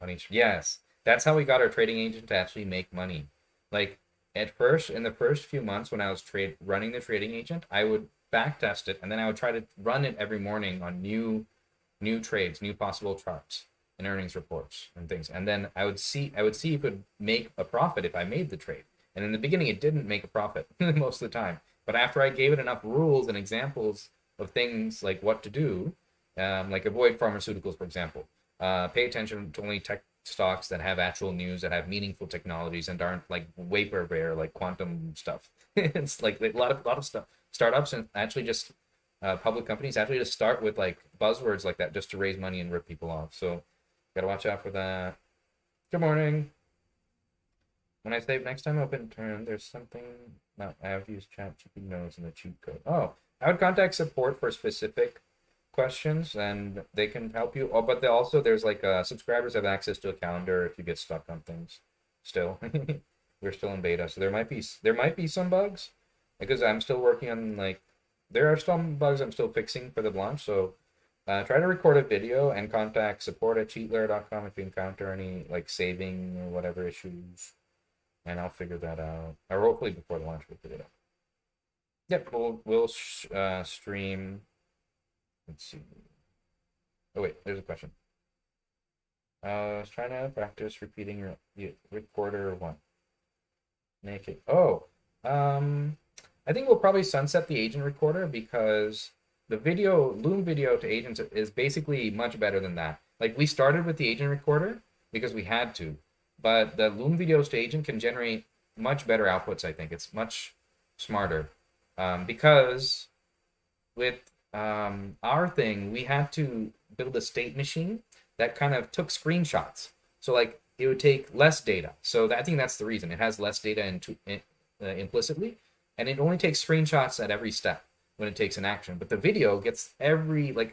on each? Yes. That's how we got our trading agent to actually make money. Like at first, in the first few months when I was running the trading agent, I would back test it and then I would try to run it every morning on new trades, new possible charts and earnings reports and things. And then I would see if it would make a profit if I made the trade. And in the beginning, it didn't make a profit most of the time. But after I gave it enough rules and examples of things like what to do, like avoid pharmaceuticals, for example, pay attention to only tech stocks that have actual news, that have meaningful technologies, and aren't like vaporware, like quantum stuff. It's like a lot of stuff. Startups and actually just public companies actually just start with like buzzwords like that just to raise money and rip people off. So gotta watch out for that. Good morning. When I say next time I open turn, there's something. No, I have to use ChatGPT notes in the cheat code. Oh, I would contact support for specific questions, and they can help you. Oh, but there's like subscribers have access to a calendar if you get stuck on things. Still, we're still in beta, so there might be some bugs because I'm still working on like there are some bugs I'm still fixing for the launch. So try to record a video and contact support at cheatlayer.com if you encounter any like saving or whatever issues, and I'll figure that out. Or hopefully before the launch we'll figure it out. Yep, we'll stream. Let's see. Oh wait, there's a question. I was trying to practice repeating your recorder one. Make it. Oh, um, I think we'll probably sunset the agent recorder because the Loom video to agents is basically much better than that. Like we started with the agent recorder because we had to, but the Loom videos to agent can generate much better outputs. I think it's much smarter because with our thing, we had to build a state machine that kind of took screenshots. So like it would take less data. So I think that's the reason it has less data implicitly, and it only takes screenshots at every step when it takes an action. But the video gets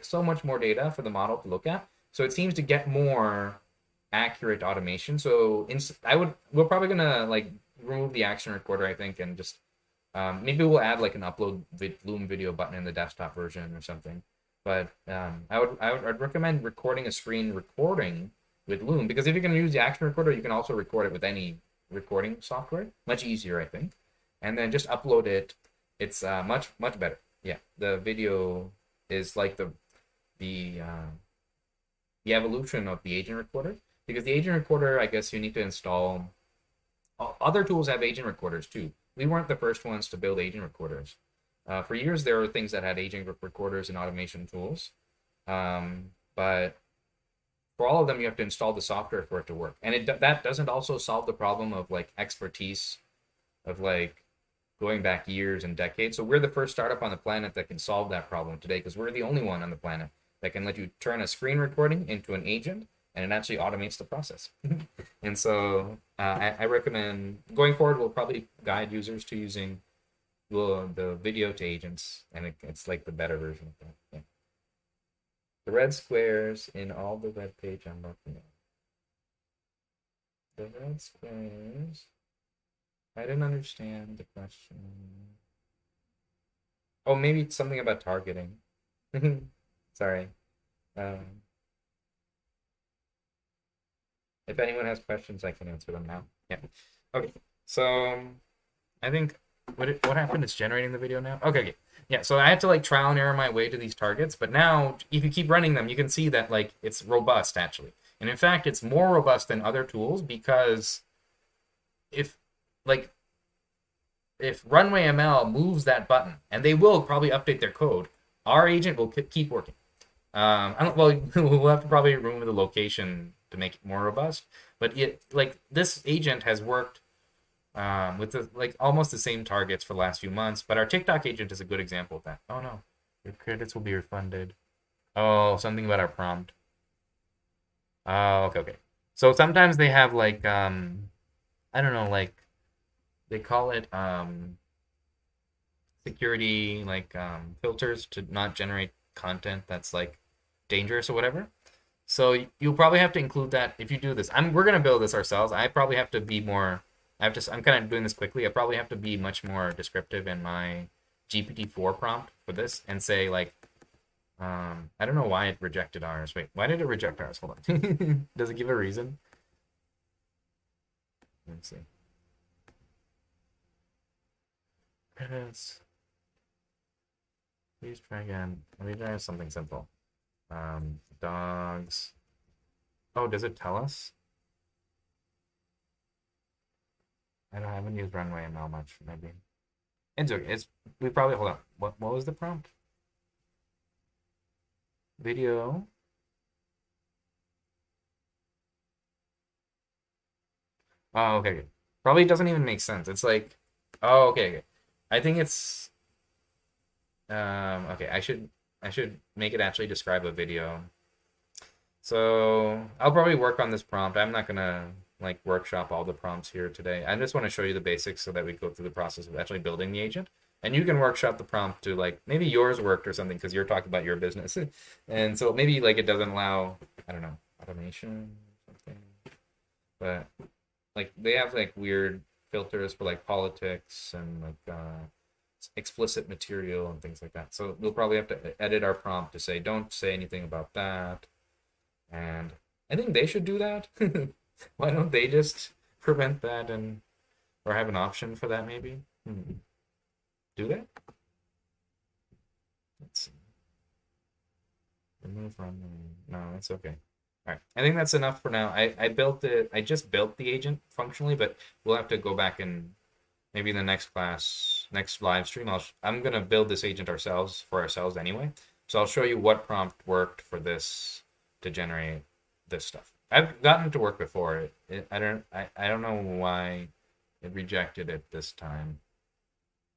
so much more data for the model to look at. So it seems to get more accurate automation. So we're probably gonna like remove the action recorder, I think, and just maybe we'll add like an upload Loom video button in the desktop version or something. But I'd recommend recording a screen recording with Loom because if you can use the action recorder, you can also record it with any recording software. Much easier, I think. And then just upload it. It's much better. Yeah, the video is like the evolution of the agent recorder because the agent recorder, I guess you need to install. Other tools have agent recorders too. We weren't the first ones to build agent recorders. For years, there were things that had agent recorders and automation tools, but for all of them, you have to install the software for it to work. And that doesn't also solve the problem of like expertise of like going back years and decades. So we're the first startup on the planet that can solve that problem today because we're the only one on the planet that can let you turn a screen recording into an agent and it actually automates the process. And so I recommend going forward, we'll probably guide users to using the video to agents, and it's like the better version of that. Yeah. The red squares in all the web page I'm looking at. The red squares. I didn't understand the question. Oh, maybe it's something about targeting. Sorry. If anyone has questions, I can answer them now. Yeah. Okay. So I think what happened? It's generating the video now. Okay. Yeah. So I had to like trial and error my way to these targets, but now if you keep running them, you can see that like it's robust actually, and in fact, it's more robust than other tools because if like if Runway ML moves that button, and they will probably update their code, our agent will keep working. We'll have to probably remove the location to make it more robust, but this agent has worked with almost the same targets for the last few months. But our TikTok agent is a good example of that. Oh no, Your credits will be refunded. Oh, something about our prompt. Oh, okay, okay. So sometimes they have like I don't know, like they call it security like filters to not generate content that's like dangerous or whatever. So you'll probably have to include that if you do this. We're gonna build this ourselves. I probably have to be more. I'm kind of doing this quickly. I probably have to be much more descriptive in my GPT-4 prompt for this and say like, I don't know why it rejected ours. Wait, why did it reject ours? Hold on. Does it give a reason? Let's see. Credits. Please try again. Let me try something simple. Dogs. Oh, does it tell us? I haven't used Runway ML much, maybe. It's okay. We probably hold on. What was the prompt? Video. Oh, okay. Probably doesn't even make sense. It's like, oh, okay. I think it's okay. I should make it actually describe a video. So I'll probably work on this prompt. I'm not gonna like workshop all the prompts here today. I just want to show you the basics so that we go through the process of actually building the agent. And you can workshop the prompt to like maybe yours worked or something because you're talking about your business. And so maybe like it doesn't allow, I don't know, automation or something. But like they have like weird filters for like politics and like explicit material and things like that. So we'll probably have to edit our prompt to say don't say anything about that. And I think they should do that. Why don't they just prevent that and or have an option for that maybe? Do they? Let's see. Remove from no, that's okay. All right. I think that's enough for now. I built it. I just built the agent functionally, but we'll have to go back and maybe in the next class, next live stream, I'm gonna build this agent ourselves for ourselves anyway. So I'll show you what prompt worked for this to generate this stuff. I've gotten it to work before. I don't know why it rejected it this time,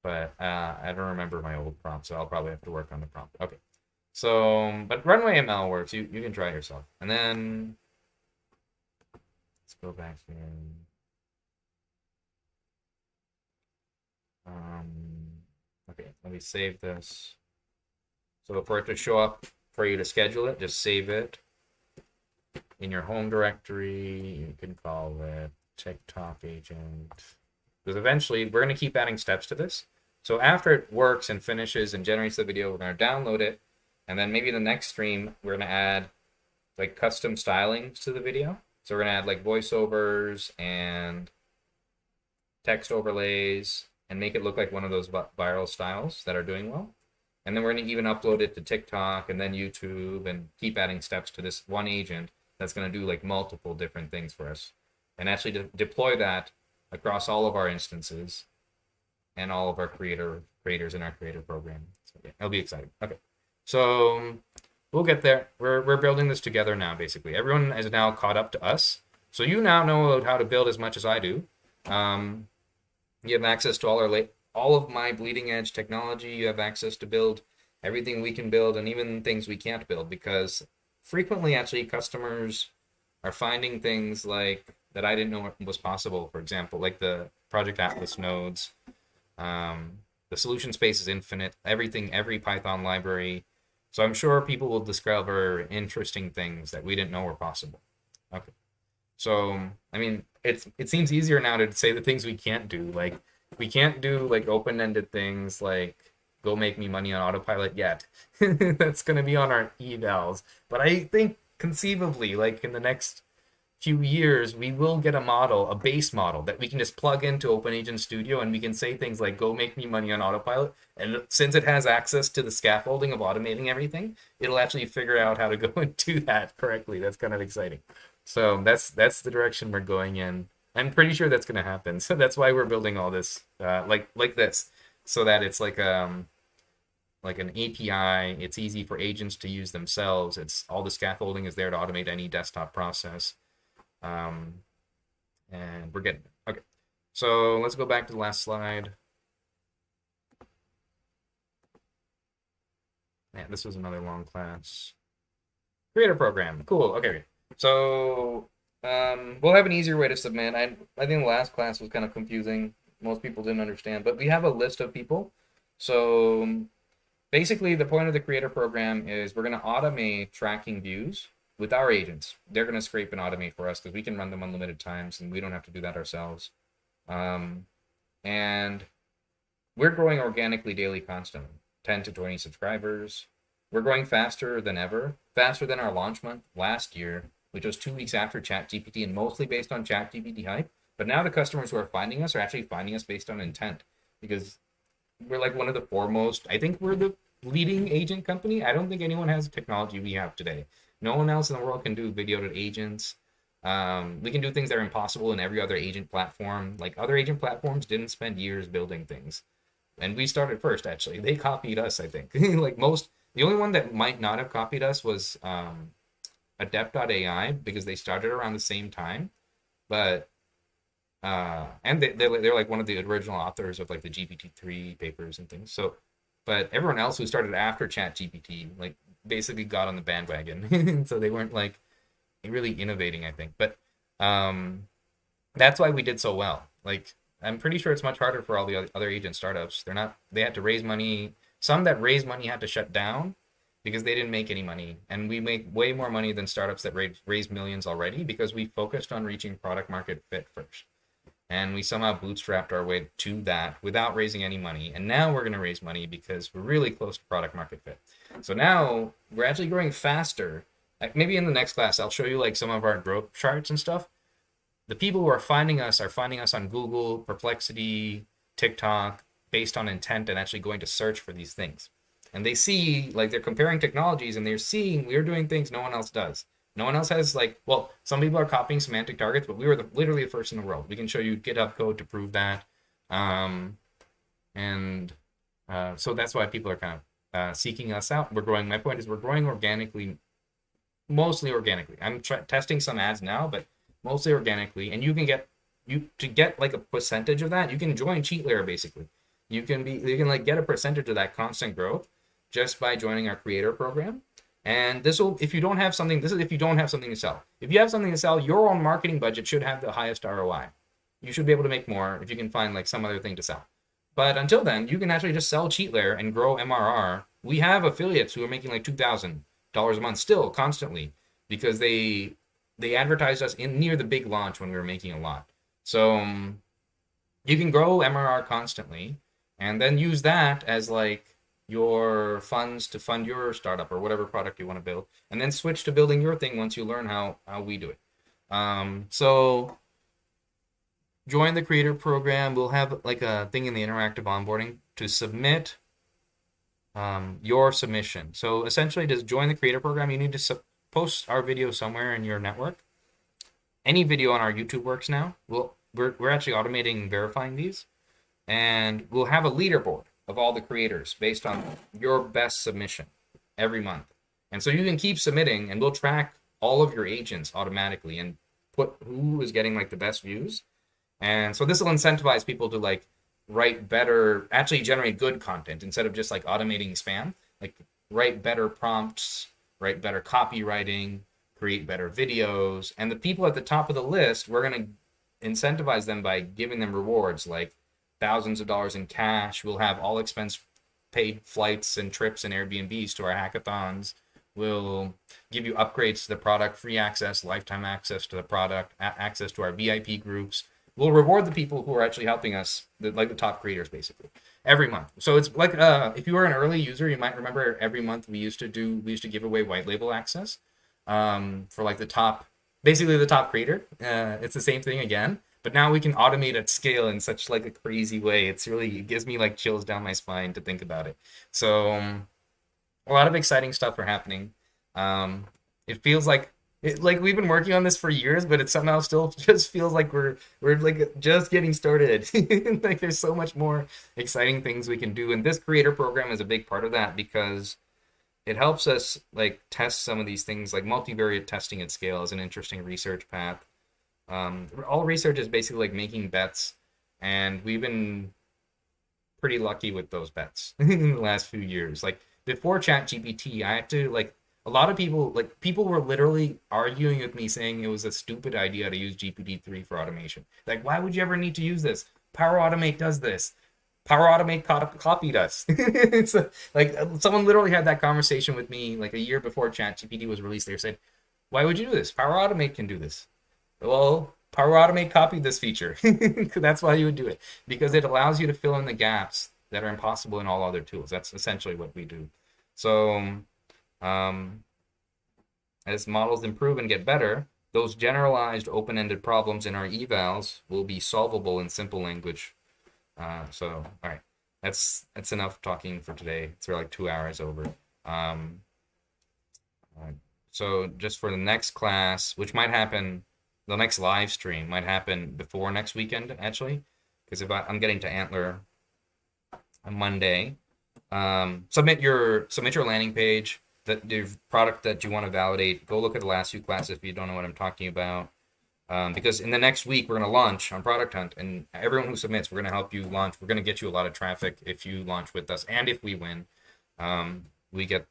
but I don't remember my old prompt, so I'll probably have to work on the prompt. Okay. So, but Runway ML works. You can try it yourself. And then let's go back here. Okay, let me save this. So for it to show up for you to schedule it, just save it in your home directory. You can call it TikTok agent. Because eventually we're going to keep adding steps to this. So after it works and finishes and generates the video, we're going to download it. And then maybe the next stream, we're going to add like custom stylings to the video. So we're going to add like voiceovers and text overlays and make it look like one of those viral styles that are doing well. And then we're going to even upload it to TikTok and then YouTube and keep adding steps to this one agent that's going to do like multiple different things for us. And actually deploy that across all of our instances and all of our creators in our creator program. So yeah, it'll be exciting. Okay. So we'll get there. We're building this together now, basically. Everyone is now caught up to us. So you now know how to build as much as I do. You have access to all of my bleeding edge technology. You have access to build everything we can build and even things we can't build, because frequently actually customers are finding things like that I didn't know was possible. For example, like the Project Atlas nodes. The solution space is infinite. Every Python library. So I'm sure people will discover interesting things that we didn't know were possible. Okay. So, I mean, it seems easier now to say the things we can't do. Like, we can't do, like, open-ended things like, go make me money on autopilot yet. That's going to be on our evals. But I think, conceivably, like, in the next few years, we will get a base model that we can just plug into OpenAgent Studio, and we can say things like, go make me money on autopilot. And since it has access to the scaffolding of automating everything, it'll actually figure out how to go and do that correctly. That's kind of exciting. So that's the direction we're going in. I'm pretty sure that's going to happen. So that's why we're building all this like this, so that it's like an API. It's easy for agents to use themselves. It's all the scaffolding is there to automate any desktop process. And we're getting there. Okay. So let's go back to the last slide. Yeah, this was another long class. Creator program. Cool. Okay. So we'll have an easier way to submit. I think the last class was kind of confusing. Most people didn't understand, but we have a list of people. So basically, the point of the creator program is we're going to automate tracking views with our agents. They're going to scrape and automate for us because we can run them unlimited times and we don't have to do that ourselves. And we're growing organically daily constantly, 10 to 20 subscribers. We're growing faster than ever, faster than our launch month last year, which was 2 weeks after ChatGPT and mostly based on ChatGPT hype. But now the customers who are finding us are actually finding us based on intent because we're like one of the foremost. I think we're the leading agent company. I don't think anyone has the technology we have today. No one else in the world can do video to agents. We can do things that are impossible in every other agent platform. Like other agent platforms didn't spend years building things. And we started first, actually. They copied us, I think. Like most, the only one that might not have copied us was Adept.ai because they started around the same time. But and they're like one of the original authors of like the GPT-3 papers and things. So, but everyone else who started after ChatGPT like basically got on the bandwagon, so they weren't like really innovating, I think. But that's why we did so well. Like I'm pretty sure it's much harder for all the other agent startups. They're not. They had to raise money. Some that raised money had to shut down because they didn't make any money, and we make way more money than startups that raised millions already because we focused on reaching product market fit first. And we somehow bootstrapped our way to that without raising any money. And now we're going to raise money because we're really close to product market fit. So now we're actually growing faster. Like maybe in the next class, I'll show you like some of our growth charts and stuff. The people who are finding us on Google, Perplexity, TikTok, based on intent and actually going to search for these things. And they see, like they're comparing technologies and they're seeing we're doing things no one else does. No one else has like, well, some people are copying semantic targets, but we were literally the first in the world. We can show you GitHub code to prove that. So that's why people are kind of seeking us out. We're growing. My point is we're growing organically, mostly organically. I'm testing some ads now, but mostly organically. And you can get to get like a percentage of that. You can join Cheat Layer basically. You can like get a percentage of that constant growth just by joining our creator program. And this will, if you don't have something, this is if you don't have something to sell. If you have something to sell, your own marketing budget should have the highest ROI. You should be able to make more if you can find like some other thing to sell. But until then, you can actually just sell Cheat Layer and grow MRR. We have affiliates who are making like $2,000 a month still constantly because they advertised us in near the big launch when we were making a lot. So you can grow MRR constantly and then use that as like your funds to fund your startup or whatever product you want to build, and then switch to building your thing once you learn how we do it. So join the creator program. We'll have like a thing in the interactive onboarding to submit your submission. So essentially, to join the creator program, you need to post our video somewhere in your network. Any video on our YouTube works now. We're actually automating verifying these, and we'll have a leaderboard of all the creators based on your best submission every month. And so you can keep submitting and we'll track all of your agents automatically and put who is getting like the best views. And so this will incentivize people to like write better, actually generate good content instead of just like automating spam, like write better prompts, write better copywriting, create better videos. And the people at the top of the list, we're going to incentivize them by giving them rewards like thousands of dollars in cash. We'll have all expense paid flights and trips and Airbnbs to our hackathons. We'll give you upgrades to the product, free access, lifetime access to the product, access to our VIP groups. We'll reward the people who are actually helping us, like the top creators, basically, every month. So it's like if you were an early user, you might remember every month we used to give away white label access for like the top creator. It's the same thing again. But now we can automate at scale in such like a crazy way. It gives me like chills down my spine to think about it. So a lot of exciting stuff are happening. It feels like we've been working on this for years, but it somehow still just feels like we're like just getting started. Like there's so much more exciting things we can do. And this creator program is a big part of that because it helps us like test some of these things. Like multivariate testing at scale is an interesting research path. All research is basically like making bets, and we've been pretty lucky with those bets in the last few years. Like before ChatGPT, I had to like a lot of people were literally arguing with me saying it was a stupid idea to use GPT-3 for automation. Like, why would you ever need to use this? Power Automate does this. Power Automate copied us. It's like someone literally had that conversation with me like a year before ChatGPT was released. They said, "Why would you do this? Power Automate can do this." Well, Power Automate copied this feature. That's why you would do it, because it allows you to fill in the gaps that are impossible in all other tools. That's essentially what we do. So, um, as models improve and get better, those generalized open-ended problems in our evals will be solvable in simple language. So, all right, that's enough talking for today. It's like 2 hours over. Um, so just for the next class, which might happen, the next live stream might happen before next weekend, actually, because if I'm getting to Antler on Monday, submit your landing page, the product that you want to validate. Go look at the last few classes if you don't know what I'm talking about. Because in the next week we're going to launch on Product Hunt, and everyone who submits, we're going to help you launch. We're going to get you a lot of traffic if you launch with us, and if we win, we get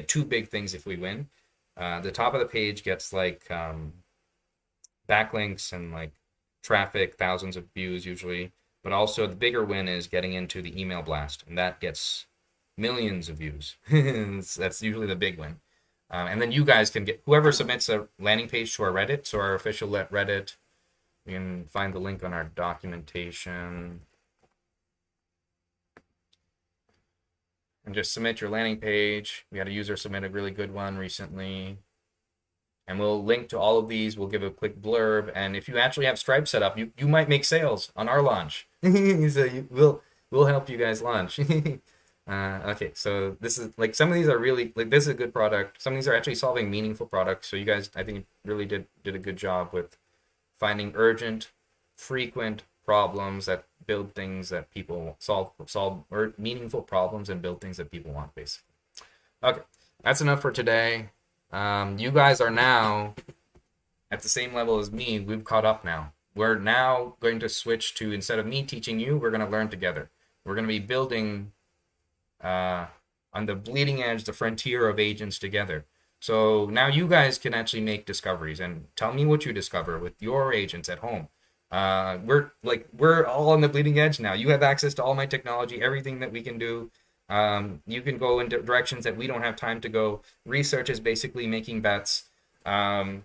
two big things if we win. The top of the page gets like backlinks and like traffic, thousands of views usually, but also the bigger win is getting into the email blast, and that gets millions of views. That's usually the big win. And then you guys can get, whoever submits a landing page to our Reddit, so our official Reddit, you can find the link on our documentation. And just submit your landing page. We had a user submit a really good one recently. And we'll link to all of these. We'll give a quick blurb. And if you actually have Stripe set up, you might make sales on our launch. So we'll help you guys launch. Okay, so this is like, some of these are really like, this is a good product. Some of these are actually solving meaningful products. So you guys, I think, really did a good job with finding urgent, frequent problems that build things that people solve or meaningful problems and build things that people want, basically. Okay, that's enough for today. You guys are now at the same level as me. We've caught up now. We're now going to switch to, instead of me teaching you, we're going to learn together. We're going to be building on the bleeding edge, the frontier of agents together. So now you guys can actually make discoveries and tell me what you discover with your agents at home. We're all on the bleeding edge now. You have access to all my technology, everything that we can do. You can go in directions that we don't have time to go. Research is basically making bets. So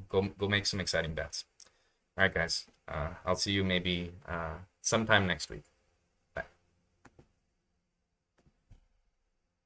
go make some exciting bets. All right, guys. I'll see you maybe sometime next week.